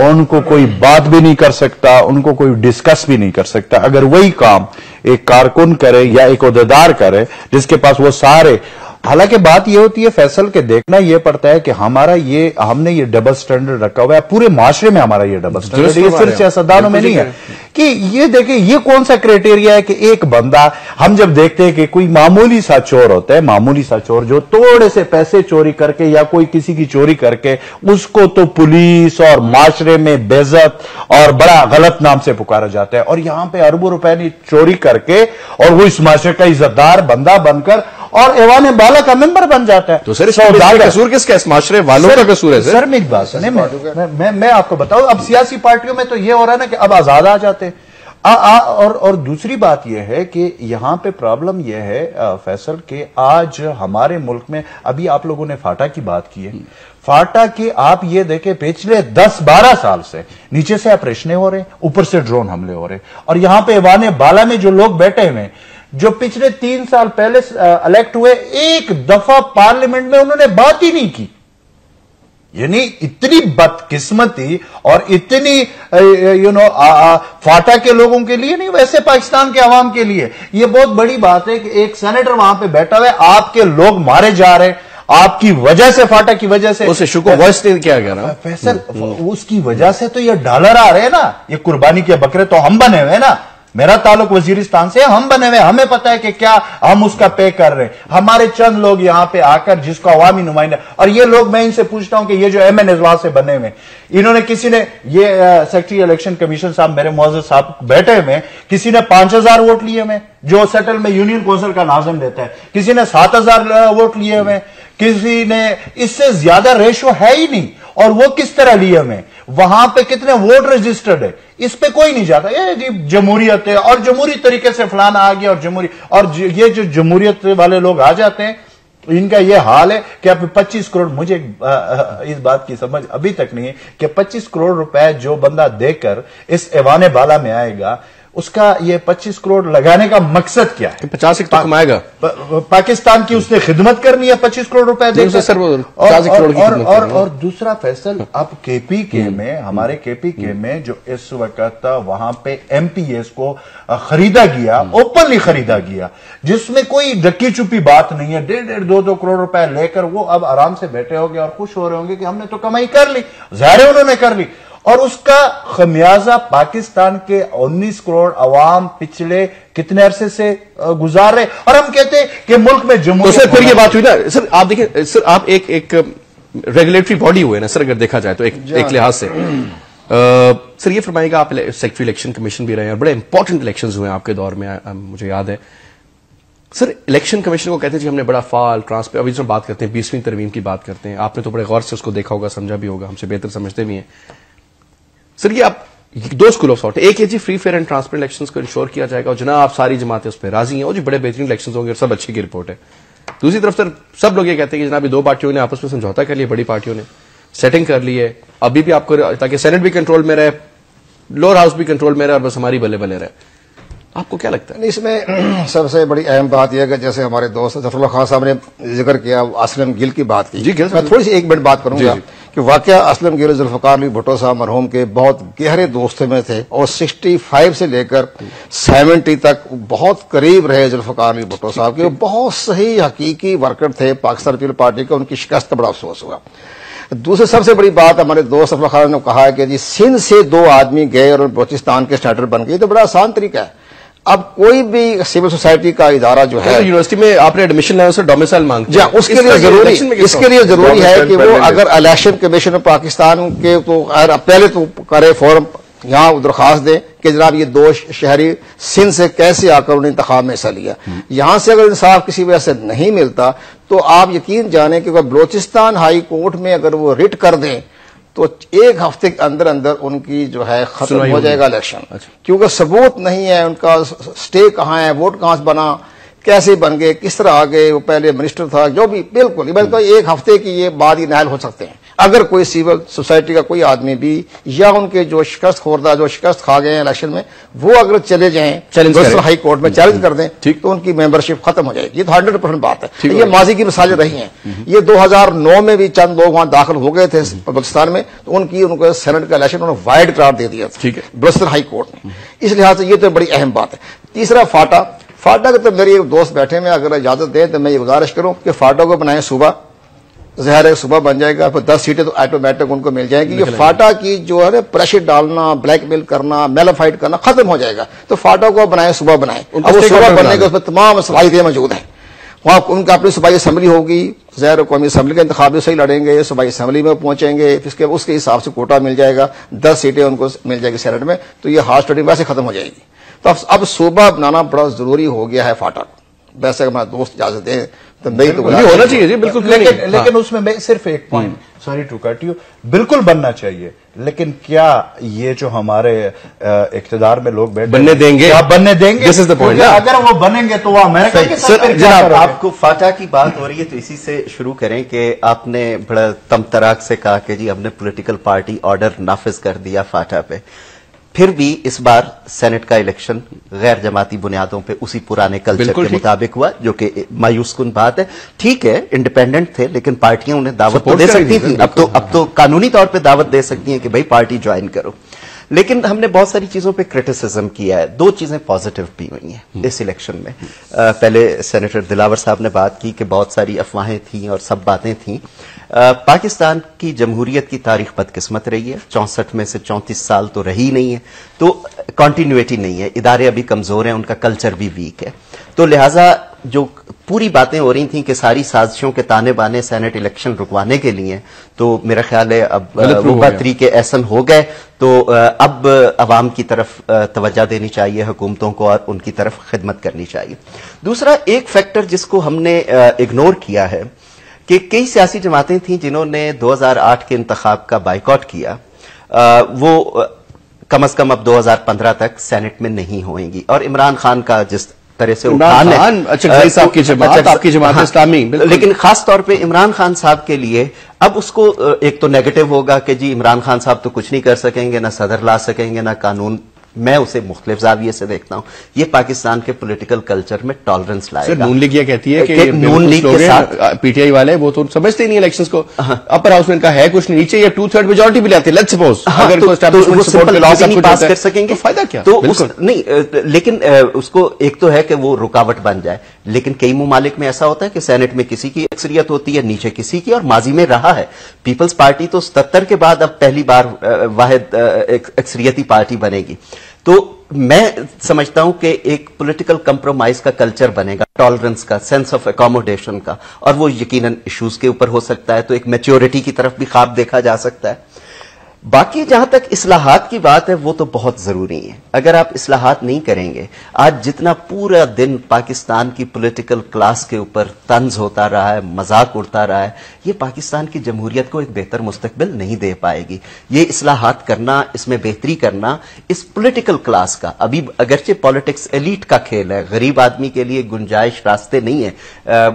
उनको कोई बात भी नहीं कर सकता, उनको कोई डिस्कस भी नहीं कर सकता. अगर वही काम एक कारकुन करे या एक ओहदेदार करे जिसके पास वो सारे, हालांकि बात ये होती है फैसल के देखना ये पड़ता है कि हमने ये डबल स्टैंडर्ड रखा हुआ है, पूरे माशरे में हमारा ये डबल स्टैंडर्ड, ये सिर्फ सियासतदानों में नहीं है कि ये देखें ये कौन सा क्राइटेरिया है कि एक बंदा, हम जब देखते हैं कि कोई मामूली सा चोर होता है, मामूली सा चोर जो थोड़े से पैसे चोरी करके या कोई किसी की चोरी करके, उसको तो पुलिस और माशरे में बेइज्जत और बड़ा गलत नाम से पुकारा जाता है, और यहां पे अरबों रुपए की चोरी करके और वो इस माशरे का इज्जतदार बंदा बनकर और ऐवान बाला का मेंबर बन जाता है. तो सर इसका कसूर किसका, इस माशरे वालों का कसूर है सर? मेरी बात सुने, मैं आपको बताऊं, अब सियासी पार्टियों में तो ये हो रहा है ना कि अब आजाद आ जाते हैं. और दूसरी बात यह है कि यहां पे प्रॉब्लम यह है फैसल के आज हमारे मुल्क में, अभी आप लोगों ने फाटा की बात की है, फाटा की आप ये देखें पिछले 10-12 साल से नीचे से ऑपरेशनें हो रहे हैं, ऊपर से ड्रोन हमले हो रहे हैं, और यहां पे ऐवान बाला में जो लोग बैठे हुए हैं जो पिछले 3 साल पहले इलेक्ट हुए, एक दफा पार्लियामेंट में उन्होंने बात ही नहीं की. यानी इतनी बदकिस्मती और इतनी फाटा के लोगों के लिए नहीं, वैसे पाकिस्तान के अवाम के लिए ये बहुत बड़ी बात है कि एक सेनेटर वहां पे बैठा हुआ है, आपके लोग मारे जा रहे हैं आपकी वजह से, फाटा की वजह से. उस इशू को वॉइस नहीं किया गया ना फैसल, उसकी वजह से तो ये डॉलर आ रहे हैं ना, ये कुर्बानी के बकरे तो हम बने हुए हैं ना. मेरा ताल्लुक वजीरिस्तान से, हम बने हुए, हमें पता है कि क्या हम उसका पे कर रहे हैं. हमारे चंद लोग यहां पे आकर जिसका अवामी नुमाइंदा, और ये लोग मैं इनसे पूछता हूं कि ये जो एमएन इजलास से बने हुए, इन्होंने किसी ने, ये सेक्रेटरी इलेक्शन कमीशन साहब मेरे मुअज़्ज़ज़ साहब बैठे हुए, किसी ने 5000 वोट लिए हुए जो सेटल में यूनियन काउंसिल का नाज़िम देता है, किसी ने 7000 वोट लिए हुए, किसी ने, इससे ज्यादा रेशो है ही नहीं. और वो किस तरह लिए हुए, वहां पे कितने वोट रजिस्टर्ड है, इस पे कोई नहीं जाता. ये जी जमहूरियत है और जमहूरी तरीके से फलाना आ गया, और ये जो जमहूरियत वाले लोग आ जाते हैं, इनका ये हाल है कि अब 25 करोड़, मुझे इस बात की समझ अभी तक नहीं है कि 25 करोड़ रुपए जो बंदा देकर इस ऐवान बाला में आएगा, उसका ये 25 करोड़ लगाने का मकसद क्या है? 50 तो कमाएगा. पाकिस्तान की उसने खिदमत करनी है 25 करोड़ रुपए देकर सर, और दूसरा फैसल, अब केपीके में, हमारे केपीके में जो इस वक्त वहां पे एमपीएस को खरीदा गया, ओपनली खरीदा गया, जिसमें कोई डक्की चुपी बात नहीं है, 1.5-2 करोड़ रुपए लेकर वो अब आराम से बैठे होंगे और खुश हो रहे होंगे कि हमने तो कमाई कर ली. ज़ाहिर है उन्होंने कर ली, और उसका खमियाजा पाकिस्तान के 19 करोड़ अवाम पिछले कितने अरसे से गुजार रहे. और हम कहते हैं कि मुल्क में जमहूरियत. तो सर फिर ये बात हुई ना सर, आप देखिए सर, आप एक रेगुलेटरी बॉडी हुए ना सर, अगर देखा जाए तो एक लिहाज से सर ये फरमाइएगा, आप सेक्रेटरी इलेक्शन कमीशन भी रहे हैं, बड़े इंपॉर्टेंट इलेक्शंस हुए हैं आपके दौर में, मुझे याद है सर. इलेक्शन कमीशन को कहते हैं जी हमने बड़ा फाल ट्रांसपेरेंट, अभी जो बात करते हैं 20वीं तरमीम की बात करते हैं, आपने तो बड़े गौर से उसको देखा होगा, समझा भी होगा, हमसे बेहतर समझते भी हैं सर. ये आप 2 स्कूल ऑफ थॉट, एक है जी free fair and transparent elections को इंश्योर किया जाएगा और जनाब सारी जमातें उस पर राजी हैं और जी बड़े बेहतरीन इलेक्शंस होंगे और सब अच्छी की रिपोर्ट है. दूसरी तरफ सर सब लोग ये कहते हैं कि जनाब 2 पार्टियों ने आपस में समझौता कर लिया, बड़ी पार्टियों ने सेटिंग कर ली है, अभी भी आपको, ताकि सेनेट भी कंट्रोल में रहे, लोअर हाउस भी कंट्रोल में रहे और बस हमारी बल्ले बल्ले रहे. आपको क्या लगता है? इसमें सबसे बड़ी अहम बात यह है कि जैसे हमारे दोस्त जफरुल्लाह खान साहब ने जिक्र किया, असलम गिल की बात की, मैं थोड़ी सी 1 मिनट बात करूंगा कि वाकया असलम गिल जुल्फकार अली भुट्टो साहब मरहूम के बहुत गहरे दोस्त में थे और 65 से लेकर 70 तक बहुत करीब रहे जुल्फकार अली भुट्टो साहब के. बहुत सही हकीकी वर्कर थे पाकिस्तान पीपल पार्टी के. उनकी शिकस्त का बड़ा अफसोस हुआ. दूसरी सबसे बड़ी बात हमारे दोस्त अफजल खान ने कहा है कि जी सिंध से 2 आदमी गए और बलूचिस्तान के स्टेटर बन गए, तो बड़ा आसान तरीका है. अब कोई भी सिविल सोसाइटी का इदारा जो है, यूनिवर्सिटी में आपने एडमिशन लेना उससे डोमिसाइल मांगते हैं, उसके लिए जरूरी है कि वो अगर इलेक्शन कमीशन ऑफ पाकिस्तान के तो पहले तो करे फॉर्म, यहाँ दरखास्त दें कि जनाब ये 2 शहरी सिंध से कैसे आकर उन्होंने इंतखाब में हिस्सा लिया. यहां से अगर इंसाफ किसी वजह से नहीं मिलता तो आप यकीन जाने कि बलूचिस्तान हाई कोर्ट में अगर वो रिट कर दें तो 1 हफ्ते के अंदर अंदर उनकी जो है खत्म हो जाएगा इलेक्शन. क्योंकि सबूत नहीं है, उनका स्टे कहाँ है, वोट कहां से बना, कैसे बन गए, किस तरह आ गए, वो पहले मिनिस्टर था, जो भी, बिल्कुल 1 हफ्ते की ये बाद ही नायल हो सकते हैं अगर कोई सिविल सोसाइटी का कोई आदमी भी या उनके जो शिकस्त खोरदा जो शिकस्त खा गए हैं इलेक्शन में, वो अगर चले जाएं हाई कोर्ट में चैलेंज कर दें तो उनकी मेंबरशिप खत्म हो जाएगी। ये तो 100% बात है। ये माजी की मिसालें रही हैं। ये 2009 में भी चंद लोग वहां दाखिल हो गए थे पाकिस्तान में, तो उनको सेनेट का इलेक्शन उन्होंने वाइड करार दे दिया था ब्रस्टर हाई कोर्ट ने। इस लिहाज से ये तो बड़ी अहम बात है। तीसरा फाटा के तो मेरे एक दोस्त बैठे हैं, अगर इजाजत दें तो मैं ये गुजारिश करूं कि फाटा को बनाएं सूबा, ज़ाहिर है सूबा बन जाएगा, फिर 10 सीटें तो ऑटोमेटिक उनको मिल जाएंगी। ये फाटा की जो है प्रेशर डालना, ब्लैकमेल करना, मेलाफाइट करना खत्म हो जाएगा। तो फाटा को बनाएं, सूबा बनाएं। अब वो सूबा बनने के उसमें तमाम सलाहियतें मौजूद हैं। वहां उनका अपनी सूबाई असम्बली होगी, ज़ाहिर कौमी असम्बली का इंतखाब भी सही लड़ेंगे, सूबाई असम्बली में पहुंचेंगे, उसके हिसाब से कोटा मिल जाएगा, 10 सीटें उनको मिल जाएगी सेनेट में, तो ये हार्ड स्टडी वैसे खत्म हो जाएगी। तो अब सूबा बनाना बड़ा जरूरी हो गया है फाटा। वैसे अगर हमारे दोस्त इजाजत दें तो नहीं तो होना चाहिए जी, बिल्कुल। लेकिन उसमें मैं सिर्फ एक point, sorry to cut you, बिल्कुल बनना चाहिए, लेकिन क्या ये जो हमारे इख्तिदार में लोग बैठे बनने देंगे? क्या बनने देंगे? This is the point. अगर वो बनेंगे तो वो अमेरिका के साथ फिर क्या करोगे? आपको फाटा की बात हो रही है तो इसी से शुरू करें कि आपने बड़ा तमतराक से कहा कि जी हमने पॉलिटिकल पार्टी ऑर्डर नाफिज कर दिया फाटा पे। फिर भी इस बार सेनेट का इलेक्शन गैर जमाती बुनियादों पे उसी पुराने कल्चर के मुताबिक हुआ, जो कि मायूस कुन बात है। ठीक है, इंडिपेंडेंट थे, लेकिन पार्टियां उन्हें दावत तो दे सकती थी। अब तो कानूनी तौर पे दावत दे सकती हैं कि भाई पार्टी ज्वाइन करो। लेकिन हमने बहुत सारी चीजों पे क्रिटिसिज्म किया है। 2 चीजें पॉजिटिव भी हुई हैं इस इलेक्शन में। पहले सेनेटर दिलावर साहब ने बात की कि बहुत सारी अफवाहें थी और सब बातें थी। पाकिस्तान की जमहूरियत की तारीख बदकिस्मत रही है। 64 में से 34 साल तो रही नहीं है, तो कॉन्टिन्यूटी नहीं है, इदारे अभी कमजोर हैं, उनका कल्चर भी वीक है। तो लिहाजा जो पूरी बातें हो रही थी कि सारी साजिशों के ताने बाने सेनेट इलेक्शन रुकवाने के लिए, तो मेरा ख्याल है अब वो तरीके ऐसन हो गए, तो अब अवाम की तरफ तवज्जो देनी चाहिए हुकूमतों को और उनकी तरफ खिदमत करनी चाहिए। दूसरा एक फैक्टर जिसको हमने इग्नोर किया है कि कई सियासी जमातें थीं जिन्होंने 2008 के इंतखाब का बाइकआउट किया, वो कम से कम अब 2015 तक सेनेट में नहीं होंगी। और इमरान खान का जिस तरह से आपकी जमात इस्लामी, लेकिन खास तौर पे इमरान खान साहब के लिए अब उसको एक तो नेगेटिव होगा कि जी इमरान खान साहब तो कुछ नहीं कर सकेंगे, ना सदर ला सकेंगे, ना कानून। मैं उसे मुख्तलिफ जाविये से देखता हूं। ये पाकिस्तान के पॉलिटिकल कल्चर में टॉलरेंस लाएगा। नून लीग ये कहती है कि नून लीग के साथ पीटीआई वाले वो तो समझते नहीं इलेक्शंस को। अपर हाउस में इनका है कुछ नहीं, नीचे ये 2/3 मेजोरिटी भी लाते हैं। लेट्स सपोज अगर वो सिंपल लॉ नहीं पास कर सकेंगे, तो फायदा क्या? तो नहीं, लेकिन उसको एक तो है कि वो रुकावट बन जाए, लेकिन कई ममालिक में ऐसा होता है कि सेनेट में किसी की अक्सरियत होती है, नीचे किसी की, और माजी में रहा है। पीपल्स पार्टी तो 77 के बाद अब पहली बार वाहिद अक्सरियती पार्टी बनेगी। तो मैं समझता हूं कि एक पॉलिटिकल कंप्रोमाइज का कल्चर बनेगा, टॉलरेंस का, सेंस ऑफ एकोमोडेशन का, और वो यकीनन इश्यूज के ऊपर हो सकता है। तो एक मैच्योरिटी की तरफ भी ख्वाब देखा जा सकता है। बाकी जहां तक इस्लाहात की बात है, वो तो बहुत जरूरी है। अगर आप इस्लाहात नहीं करेंगे, आज जितना पूरा दिन पाकिस्तान की पॉलिटिकल क्लास के ऊपर तंज होता रहा है, मजाक उड़ता रहा है, ये पाकिस्तान की जमहूरियत को एक बेहतर मुस्तकबिल नहीं दे पाएगी। ये इस्लाहात करना, इसमें बेहतरी करना इस पॉलिटिकल क्लास का, अभी अगरचे पॉलिटिक्स एलीट का खेल है, गरीब आदमी के लिए गुंजाइश रास्ते नहीं है।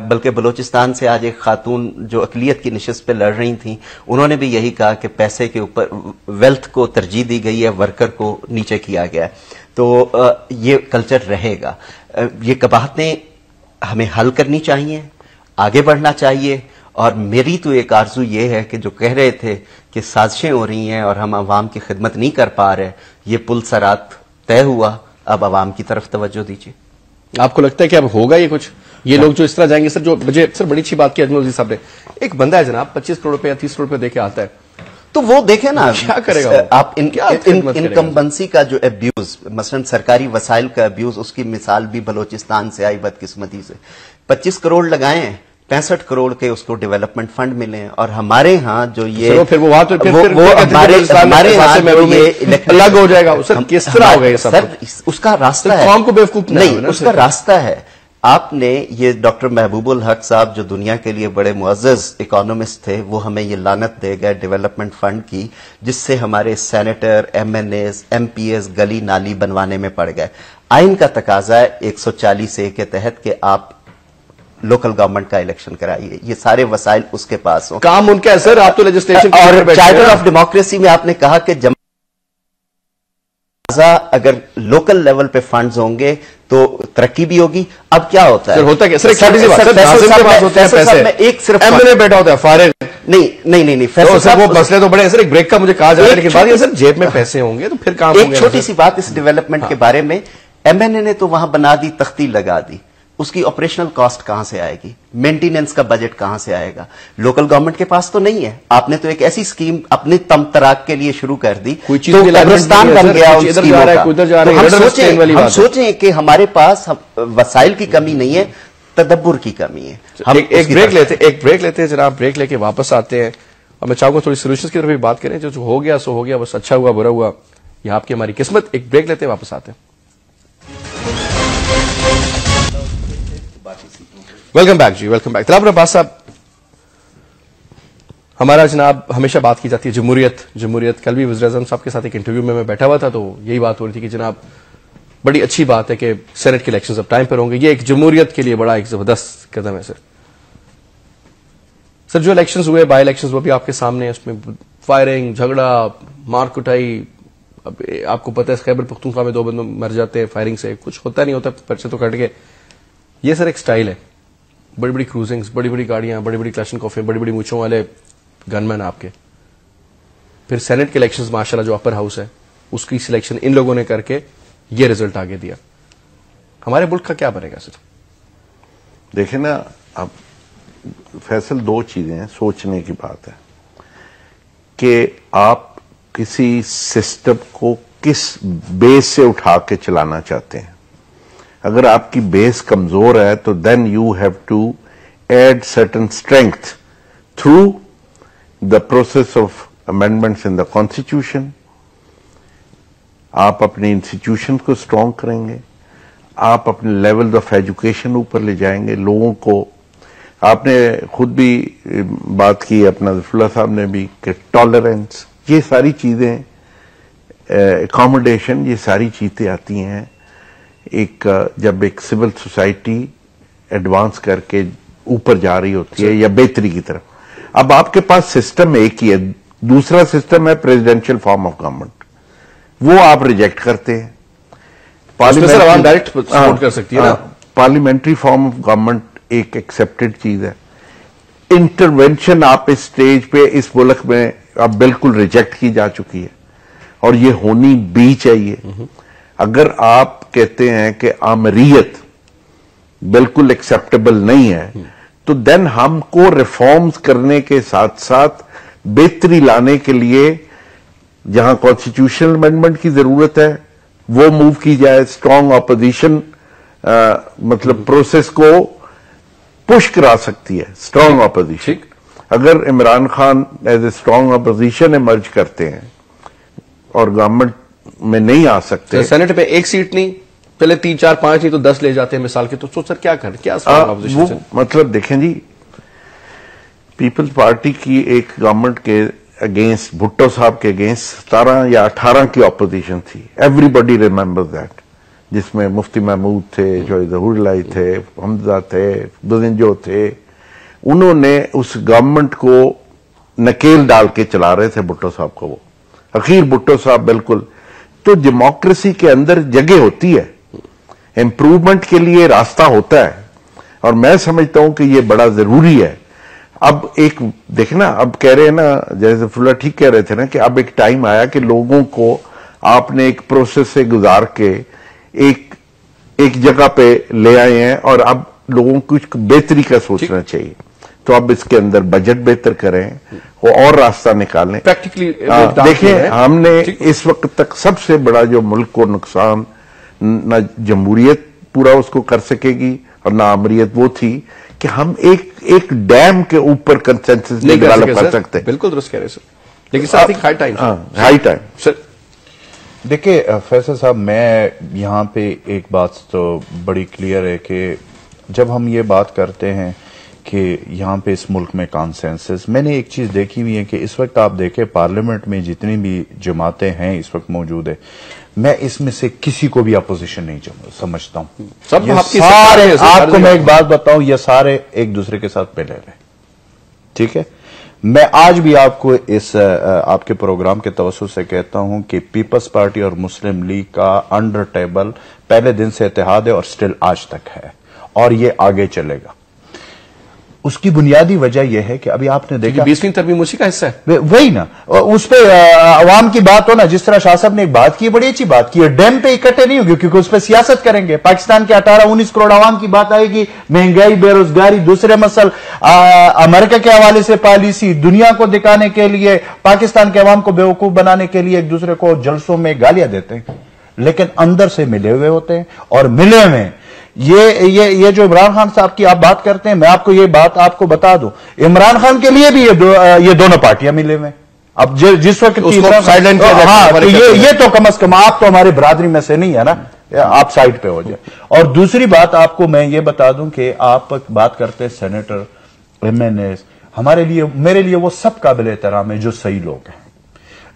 बल्कि बलूचिस्तान से आज एक खातून जो अकलियत की नशिस्त पे लड़ रही थी, उन्होंने भी यही कहा कि पैसे के ऊपर, वेल्थ को तरजीह दी गई है, वर्कर को नीचे किया गया है। तो ये कल्चर रहेगा। ये कबाहतें हमें हल करनी चाहिए, आगे बढ़ना चाहिए। और मेरी तो एक आरजू ये है कि जो कह रहे थे कि साजिशें हो रही हैं और हम आवाम की खिदमत नहीं कर पा रहे, ये पुल सरात तय हुआ, अब आवाम की तरफ तवज्जो दीजिए। आपको लगता है कि अब होगा ये कुछ? ये लोग जो इस तरह जाएंगे, सर जो मुझे सर बड़ी अच्छी बात की अजमल साहब ने, एक बंदा है जनाब 25 करोड़ रुपए या 30 करोड़ रुपए देके आता है, तो वो देखें ना क्या करेगा आप। इनकम्बेंसी का जो अब्यूज, मसलन सरकारी वसाइल का अब्यूज, उसकी मिसाल भी बलोचिस्तान से आई बदकिस्मती से। 25 करोड़ लगाए, 65 करोड़ के उसको डेवलपमेंट फंड मिले, और हमारे यहाँ जो ये फिर वो वहां तो हमारे यहाँ ये अलग हो जाएगा। सर किस तरह होगा ये सब? सर उसका रास्ता है, कौम को बेवकूफ नहीं, उसका रास्ता है। आपने ये डॉक्टर महबूबुल हक साहब जो दुनिया के लिए बड़े मुअज़्ज़ज़ इकोनॉमिस्ट थे, वो हमें ये लानत दे गए डेवलपमेंट फंड की, जिससे हमारे सेनेटर, MNAs, MPs गली नाली बनवाने में पड़ गए। आइन का तकाजा है 140A के तहत कि आप लोकल गवर्नमेंट का इलेक्शन कराइए, ये सारे वसाइल उसके पास हो। काम उनका है सर, आप तो लेजिस्लेशन और चार्टर ऑफ डेमोक्रेसी में आपने कहा कि अगर लोकल लेवल पे फंड्स होंगे तो तरक्की भी होगी। अब क्या होता है, होता क्या सर, एक छोटी सी बात, नाज़िम के पास होते हैं पैसे, एक सिर्फ एमएलए बैठा होता है फारिग, नहीं तो सर वो मसले तो बड़े, सर एक ब्रेक का मुझे कहा जा रहा है, लेकिन बात ये सर जेब में पैसे होंगे तो फिर काम एक छोटी सी बात इस डेवलपमेंट के बारे में, एमएनए ने तो वहां बना दी, तख्ती लगा दी, उसकी ऑपरेशनल कॉस्ट कहां से आएगी, मेंटेनेंस का बजट कहां से आएगा? लोकल गवर्नमेंट के पास तो नहीं है। आपने तो एक ऐसी स्कीम अपने तमतराक के लिए शुरू कर दी, कोई चीज तो कब्रिस्तान बन गया उन स्कीमों का। हम सोचें कि हमारे पास वसाइल की कमी नहीं है, तदब्बुर की कमी है। हम एक ब्रेक लेते हैं जनाब, ब्रेक लेके वापस आते हैं और मैं चाहूंगा थोड़ी सोल्यूशन की तरफ भी बात करें। जो हो गया सो हो गया, बस अच्छा हुआ बुरा हुआ, यह आपकी हमारी किस्मत। एक ब्रेक लेते हैं, वापस आते हैं। वेलकम बैक जी, वेलकम बैक। तलाब अब्बास साहब, हमारा जनाब हमेशा बात की जाती है जमहूरियत। कल भी वज़ीर आज़म साहब के साथ एक इंटरव्यू में मैं बैठा हुआ था, तो यही बात हो रही थी कि जनाब बड़ी अच्छी बात है कि सेनेट के इलेक्शंस अब टाइम पर होंगे, ये एक जमहूरियत के लिए बड़ा एक जबरदस्त कदम है। सर जो इलेक्शंस हुए, बाई इलेक्शंस, वो भी आपके सामने है, उसमें फायरिंग, झगड़ा, मार कुटाई। अब आपको पता है खैबर पख्तूनख्वा में 2 बंदे मर जाते हैं फायरिंग से, कुछ होता नहीं होता, पर्चे तो कट गए। ये सर एक स्टाइल है, बड़ी बड़ी क्रूजिंग्स, बड़ी बड़ी गाड़ियां, बड़ी बड़ी क्लैशनकोफ, बड़ी बड़ी मूंछों वाले गनमैन आपके। फिर सेनेट के इलेक्शंस माशाल्लाह जो अपर हाउस है उसकी सिलेक्शन इन लोगों ने करके ये रिजल्ट आगे दिया। हमारे मुल्क का क्या बनेगा सर? देखें ना, अब फैसल 2 चीजें हैं, सोचने की बात है कि आप किसी सिस्टम को किस बेस से उठा के चलाना चाहते हैं। अगर आपकी बेस कमजोर है तो then you have to add certain strength through the process of amendments in the constitution. आप अपने इंस्टीट्यूशन को स्ट्रांग करेंगे, आप अपने लेवल ऑफ एजुकेशन ऊपर ले जाएंगे लोगों को। आपने खुद भी बात की, अपना ज़फ़रुल्लाह साहब ने भी, कि टॉलरेंस, ये सारी चीजें, एकोमोडेशन, ये सारी चीजें आती हैं जब एक सिविल सोसाइटी एडवांस करके ऊपर जा रही होती है या बेहतरी की तरफ। अब आपके पास सिस्टम एक ही है, दूसरा सिस्टम है प्रेसिडेंशियल फॉर्म ऑफ गवर्नमेंट, वो आप रिजेक्ट करते हैं। डायरेक्ट सपोर्ट कर सकती है ना। पार्लियामेंट्री फॉर्म ऑफ गवर्नमेंट एक एक्सेप्टेड चीज है। इंटरवेंशन आप इस स्टेज पे इस मुल्क में अब बिल्कुल रिजेक्ट की जा चुकी है और ये होनी भी चाहिए। अगर आप कहते हैं कि आमरीयत बिल्कुल एक्सेप्टेबल नहीं है तो देन हमको रिफॉर्म्स करने के साथ साथ बेहतरी लाने के लिए जहां कॉन्स्टिट्यूशनल अमेंडमेंट की जरूरत है वो मूव की जाए। स्ट्रांग ऑपोजिशन मतलब प्रोसेस को पुश करा सकती है स्ट्रांग ऑपोजिशन। अगर Imran Khan as a strong opposition emerge करते हैं और गवर्नमेंट में नहीं आ सकते, सेनेट में 1 सीट नहीं, पहले 3, 4, 5 नहीं तो 10 ले जाते हैं मिसाल के, तो सर क्या करें, क्या वो मतलब देखें जी, पीपल्स पार्टी की एक गवर्नमेंट के अगेंस्ट, भुट्टो साहब के अगेंस्ट 17 या 18 की ऑपोजिशन थी। एवरीबॉडी रिमेंबर्स दैट, जिसमें मुफ्ती महमूद थे, जो जहूरलाई थे, हमजा थे, बुजिंजो थे। उन्होंने उस गवर्नमेंट को नकेल डाल के चला रहे थे भुट्टो साहब को। वो अखीर भुट्टो साहब बिल्कुल, तो डेमोक्रेसी के अंदर जगह होती है, इंप्रूवमेंट के लिए रास्ता होता है और मैं समझता हूं कि ये बड़ा जरूरी है। अब एक देखना, अब कह रहे हैं ना, जैसे फुल्ला ठीक कह रहे थे ना, कि अब एक टाइम आया कि लोगों को आपने एक प्रोसेस से गुजार के एक जगह पे ले आए हैं और अब लोगों को कुछ बेहतरी का सोचना चाहिए। तो अब इसके अंदर बजट बेहतर करें और रास्ता निकालें। प्रैक्टिकली देखें, हमने इस वक्त तक सबसे बड़ा जो मुल्क को नुकसान, न जमहूरियत पूरा उसको कर सकेगी और ना अमरीयत, वो थी कि हम एक डैम के ऊपर कंसेंसस नहीं डेवलप कर सकते। बिल्कुल दुरुस्त कह रहे सर, लेकिन sir high time, high time sir. देखिए फैसल साहब, मैं यहां पे एक बात तो बड़ी क्लियर है कि जब हम ये बात करते हैं कि यहाँ पे इस मुल्क में कॉन्सेंसस, मैंने एक चीज देखी हुई है कि इस वक्त आप देखें पार्लियामेंट में जितनी भी जमातें हैं इस वक्त मौजूद है, मैं इसमें से किसी को भी अपोजिशन नहीं समझता हूं। सब ये आपकी सारे, आपको मैं एक बात बताऊं, ये सारे एक दूसरे के साथ मिले रहे, ठीक है। मैं आज भी आपको इस आपके प्रोग्राम के तवज्जुह से कहता हूं कि पीपल्स पार्टी और मुस्लिम लीग का अंडर टेबल पहले दिन से इत्तेहाद है और स्टिल आज तक है, और ये आगे चलेगा। उसकी बुनियादी वजह यह है कि अभी आपने देखा 20वीं तरमीम उसी का हिस्सा है, वही ना, उस पे अवाम की बात हो ना, जिस तरह शाह साहब ने एक बात की, बड़ी अच्छी बात की है, डैम पे इकट्ठे नहीं होगी क्योंकि उस पर सियासत करेंगे। पाकिस्तान के 18-19 करोड़ अवाम की बात आएगी, महंगाई, बेरोजगारी, दूसरे मसल, अमेरिका के हवाले से पॉलिसी, दुनिया को दिखाने के लिए, पाकिस्तान के अवाम को बेवकूफ बनाने के लिए एक दूसरे को जलसों में गालियां देते हैं, लेकिन अंदर से मिले हुए होते हैं। और मिले हुए ये जो इमरान खान साहब की आप बात करते हैं, मैं आपको ये बात आपको बता दूं, इमरान खान के लिए भी ये दोनों पार्टियां मिले हुए। अब जिस वक्त साइडलाइन ये तो कम से कम आप तो हमारे बरादरी में से नहीं है ना, आप साइड पे हो जाए। और दूसरी बात आपको मैं ये बता दूं कि आप बात करते हैं सेनेटर, एमएनएस, हमारे लिए, मेरे लिए वो सब काबिल एहतराम है जो सही लोग हैं,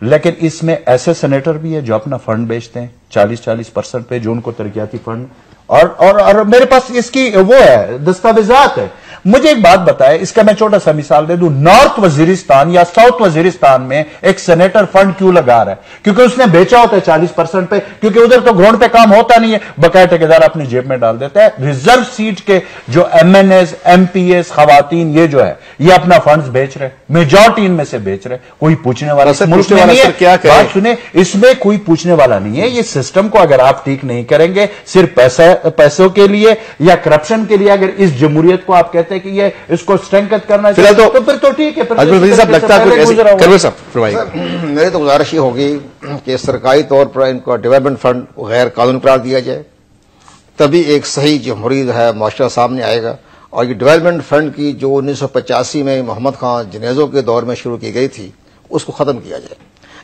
लेकिन इसमें ऐसे सेनेटर भी है जो अपना फंड बेचते हैं 40% पे, जो उनको तरक्याती फंड, और मेरे पास इसकी वो है, दस्तावेजात है। मुझे एक बात बताए, इसका मैं छोटा सा मिसाल दे दूं, नॉर्थ वजीरिस्तान या साउथ वजीरिस्तान में एक सेनेटर फंड क्यों लगा रहा है? क्योंकि उसने बेचा होता है 40% पे, क्योंकि उधर तो ग्राउंड पे काम होता नहीं है, बकाया ठेकेदार अपनी जेब में डाल देता है। रिजर्व सीट के जो एमएनएस, एमपीएस, खवातीन, ये जो है, ये अपना फंड्स बेच रहे, मेजॉरिटी इनमें से बेच रहे, कोई पूछने वाला मुल्क में नहीं है। बात सुने, इसमें कोई पूछने वाला नहीं है। ये सिस्टम को अगर आप ठीक नहीं करेंगे, सिर्फ पैसों के लिए या करप्शन के लिए, अगर इस जमहूरियत को आप कहते हैं कि ये इसको स्ट्रेंथन करना चाहिए, तो फिर तो ठीक है। मेरी तो गुजारिश ही होगी कि सरकारी तौर पर इनको डेवलपमेंट फंड गैर कानूनी करार दिया जाए, तभी एक सही जमहूरी है माशरा सामने आएगा। और ये डेवलपमेंट फंड की जो 1985 में मोहम्मद खान जनेजों के दौर में शुरू की गई थी, उसको खत्म किया जाए।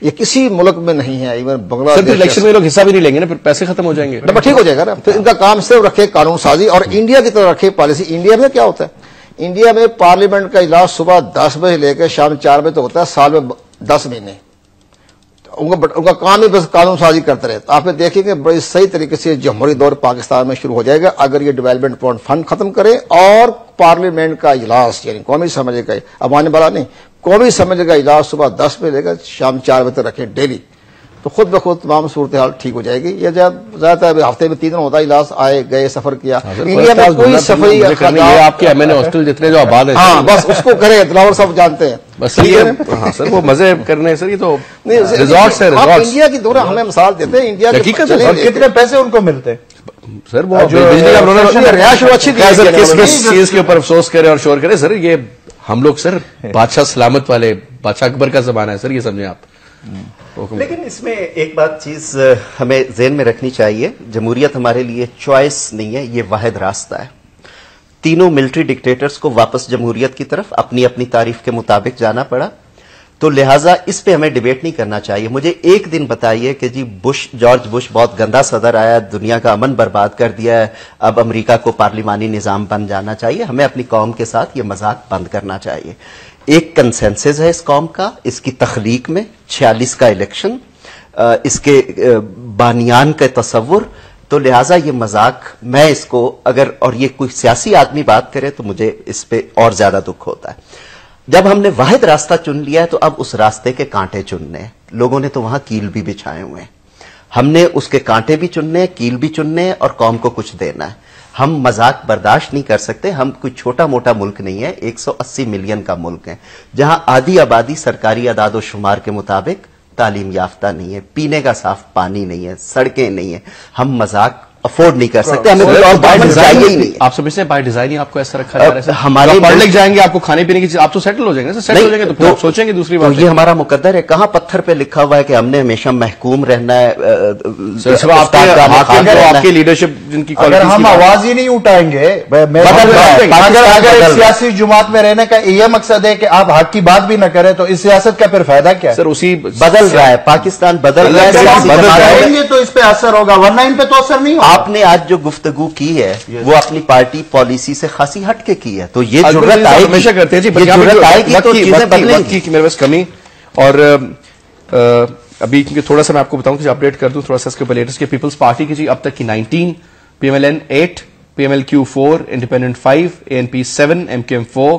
ये किसी मुल्क में नहीं है, इवन बांग्लादेश। इलेक्शन में लोग हिस्सा भी नहीं लेंगे ना, फिर पैसे खत्म हो जाएंगे, ठीक हो जाएगा ना। फिर इनका काम सिर्फ रखे कानून साजी और इंडिया की तरह रखे पॉलिसी। इंडिया में क्या होता है, इंडिया में पार्लियामेंट का इजलास सुबह 10 बजे लेकर शाम 4 बजे तक होता है, साल में 10 महीने। उनका काम ही बस कानून साजी करते रहे। तो आप देखेंगे बड़े सही तरीके से जमहूरी दौर पाकिस्तान में शुरू हो जाएगा अगर ये डेवलपमेंट फंड खत्म करें और पार्लियामेंट का इजलास, यानी कौमी असम्बली का, अवानी वाला नहीं, कौमी असम्बली का इजलास सुबह 10 बजे लेकर शाम 4 बजे तक रखें डेली, तो खुद ब खुद तमाम सूरत हाल ठीक हो जाएगी। ये ज्यादातर हफ्ते में 3 दिन होता है इजलास, आए गए सफर किया। इंडिया में कोई सफरी आपके एमएनए हॉस्टल जितने जो आबाद है, हाँ बस उसको करे, दिलावर सब जानते हैं बस। हाँ सर, वो मजे करने सर, ये तो रिजॉर्ट्स है, रिजॉर्ट्स। इंडिया की दौरा हमें मिसाल देते हैं, इंडिया के कितने पैसे उनको मिलते हैं सर, वो बिजली का रिहायश अच्छी किस चीज के ऊपर अफसोस करे और शोर करे सर। ये हम लोग सर बादशाह सलामत वाले, बादशाह अकबर का जमाना है सर, ये समझे आप। लेकिन इसमें एक बात चीज हमें ज़हन में रखनी चाहिए, जमहूरियत हमारे लिए चॉइस नहीं है, ये वाहिद रास्ता है। तीनों मिलिट्री डिक्टेटर्स को वापस जमहूरियत की तरफ अपनी अपनी तारीफ के मुताबिक जाना पड़ा, तो लिहाजा इस पे हमें डिबेट नहीं करना चाहिए। मुझे एक दिन बताइए कि जी जॉर्ज बुश बहुत गंदा सदर आया, दुनिया का अमन बर्बाद कर दिया है, अब अमेरिका को पार्लिमानी निजाम बन जाना चाहिए। हमें अपनी कौम के साथ ये मजाक बंद करना चाहिए। एक कंसेंसस है इस कौम का, इसकी तख्लीक में 46 का इलेक्शन, इसके बानियान का तसव्वुर, तो लिहाजा ये मजाक मैं इसको अगर, और ये कोई सियासी आदमी बात करे तो मुझे इस पे और ज्यादा दुख होता है। जब हमने वाहिद रास्ता चुन लिया है तो अब उस रास्ते के कांटे चुनने हैं। लोगों ने तो वहां कील भी बिछाए हुए हैं, हमने उसके कांटे भी चुनने हैं, कील भी चुनने हैं और कौम को कुछ देना है। हम मजाक बर्दाश्त नहीं कर सकते। हम कोई छोटा मोटा मुल्क नहीं है, 180 मिलियन का मुल्क है, जहां आधी आबादी सरकारी अदाद शुमार के मुताबिक तालीम याफ्ता नहीं है, पीने का साफ पानी नहीं है, सड़कें नहीं है। हम मजाक अफोर्ड नहीं कर सकते, हमें कोई और बात चाहिए ही नहीं। आप समझते हैं बाय डिजाइन ही आपको ऐसा रखा जा रहा है? हमारे पढ़ लिख जाएंगे, आपको खाने पीने की चीज, आप तो सेटल हो जाएंगे, सेटल हो जाएंगे तो आप सोचेंगे दूसरी बात। ये हमारा मुकद्दर है, कहां पत्थर पे लिखा हुआ है कि हमने हमेशा महकूम रहना है? आपकी लीडरशिप जिनकी, अगर हम आवाज ही नहीं उठाएंगे, अगर सियासी जुमात में रहने का ये मकसद है कि आप हक की बात भी न करें, तो इस सियासत का फिर फायदा क्या है? सर उसी बदल रहा है, पाकिस्तान बदल रहा है, तो इस पे असर होगा, वरना इन पे तो असर नहीं होगा। आपने आज जो गुफ्तगू की है वो अपनी पार्टी पॉलिसी से खासी हट के की है, तो ये जरूरत आएगी, हमेशा करते हैं जी, जरूरत आएगी तो चीजें बदलेंगी। मेरे पास कमी और अभी क्योंकि थोड़ा सा मैं आपको बताऊं कि अपडेट कर दूं थोड़ा सा इसके ऊपर लेटेस्ट के पीपल्स पार्टी की जी अब तक की 19, PMLN 8, PMLQ 4, independent 5, ANP 7, MQM 4,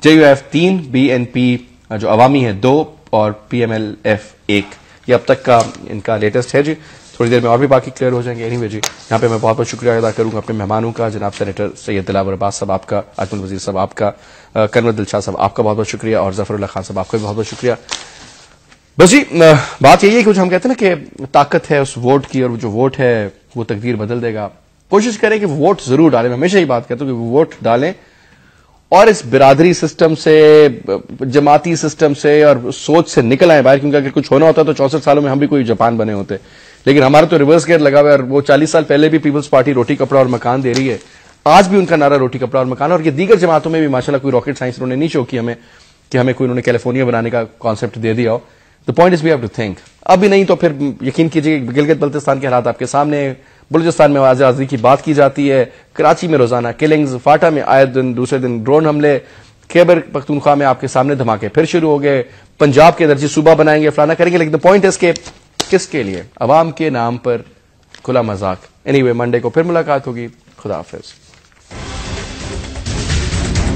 JUF 3, BNP जो अवामी है 2 और PMLF 1। ये अब तक का इनका लेटेस्ट है जी। थोड़ी देर में और भी बाकी क्लियर हो जाएंगे। एनीवे जी, यहाँ पे मैं बहुत बहुत शुक्रिया अदा करूंगा अपने मेहमानों का, जनाब सेनेटर सैयद दिलावर अब्बास साहब आपका, अजमल वजीर साहब आपका, कर्नल दिलशाद साहब आपका बहुत बहुत शुक्रिया और जफरुल्लाह खान साहब आपका भी बहुत बहुत शुक्रिया। बस जी, बात यही है कि जो हम कहते हैं ना कि ताकत है उस वोट की, और जो वोट है वो तकदीर बदल देगा। कोशिश करें कि वोट जरूर डालें। मैं हमेशा ही बात कहता हूं कि वोट डालें और इस बिरादरी सिस्टम से, जमाती सिस्टम से और सोच से निकल आए बाहर, क्योंकि अगर कुछ होना होता तो 64 सालों में हम भी कोई जापान बने होते, लेकिन हमारा तो रिवर्स गेयर लगा हुआ है। और वो 40 साल पहले भी पीपल्स पार्टी रोटी कपड़ा और मकान दे रही है, आज भी उनका नारा रोटी कपड़ा और मकान। और ये दीगर जमातों में भी माशाल्लाह कोई रॉकेट साइंस उन्होंने नहीं शो की हमें कि हमें कोई उन्होंने कैलिफोर्निया बनाने का कॉन्सेप्ट दे दिया हो। The point is we have to think. अभी नहीं तो फिर यकीन कीजिए गिलगित बल्तिस्तान के हालात आपके सामने, बलूचिस्तान में आजादी की बात की जाती है, कराची में रोजाना किलिंग्स, फाटा में आए दिन दूसरे दिन ड्रोन हमले, खैबर पख्तूनख्वा में आपके सामने धमाके फिर शुरू हो गए, पंजाब के दर्जी सूबा बनाएंगे, फलाना करेंगे। लेकिन द पॉइंट इज के किसके लिए? अवाम के नाम पर खुला मजाक। एनीवे, मंडे को फिर मुलाकात होगी। खुदा हाफिज।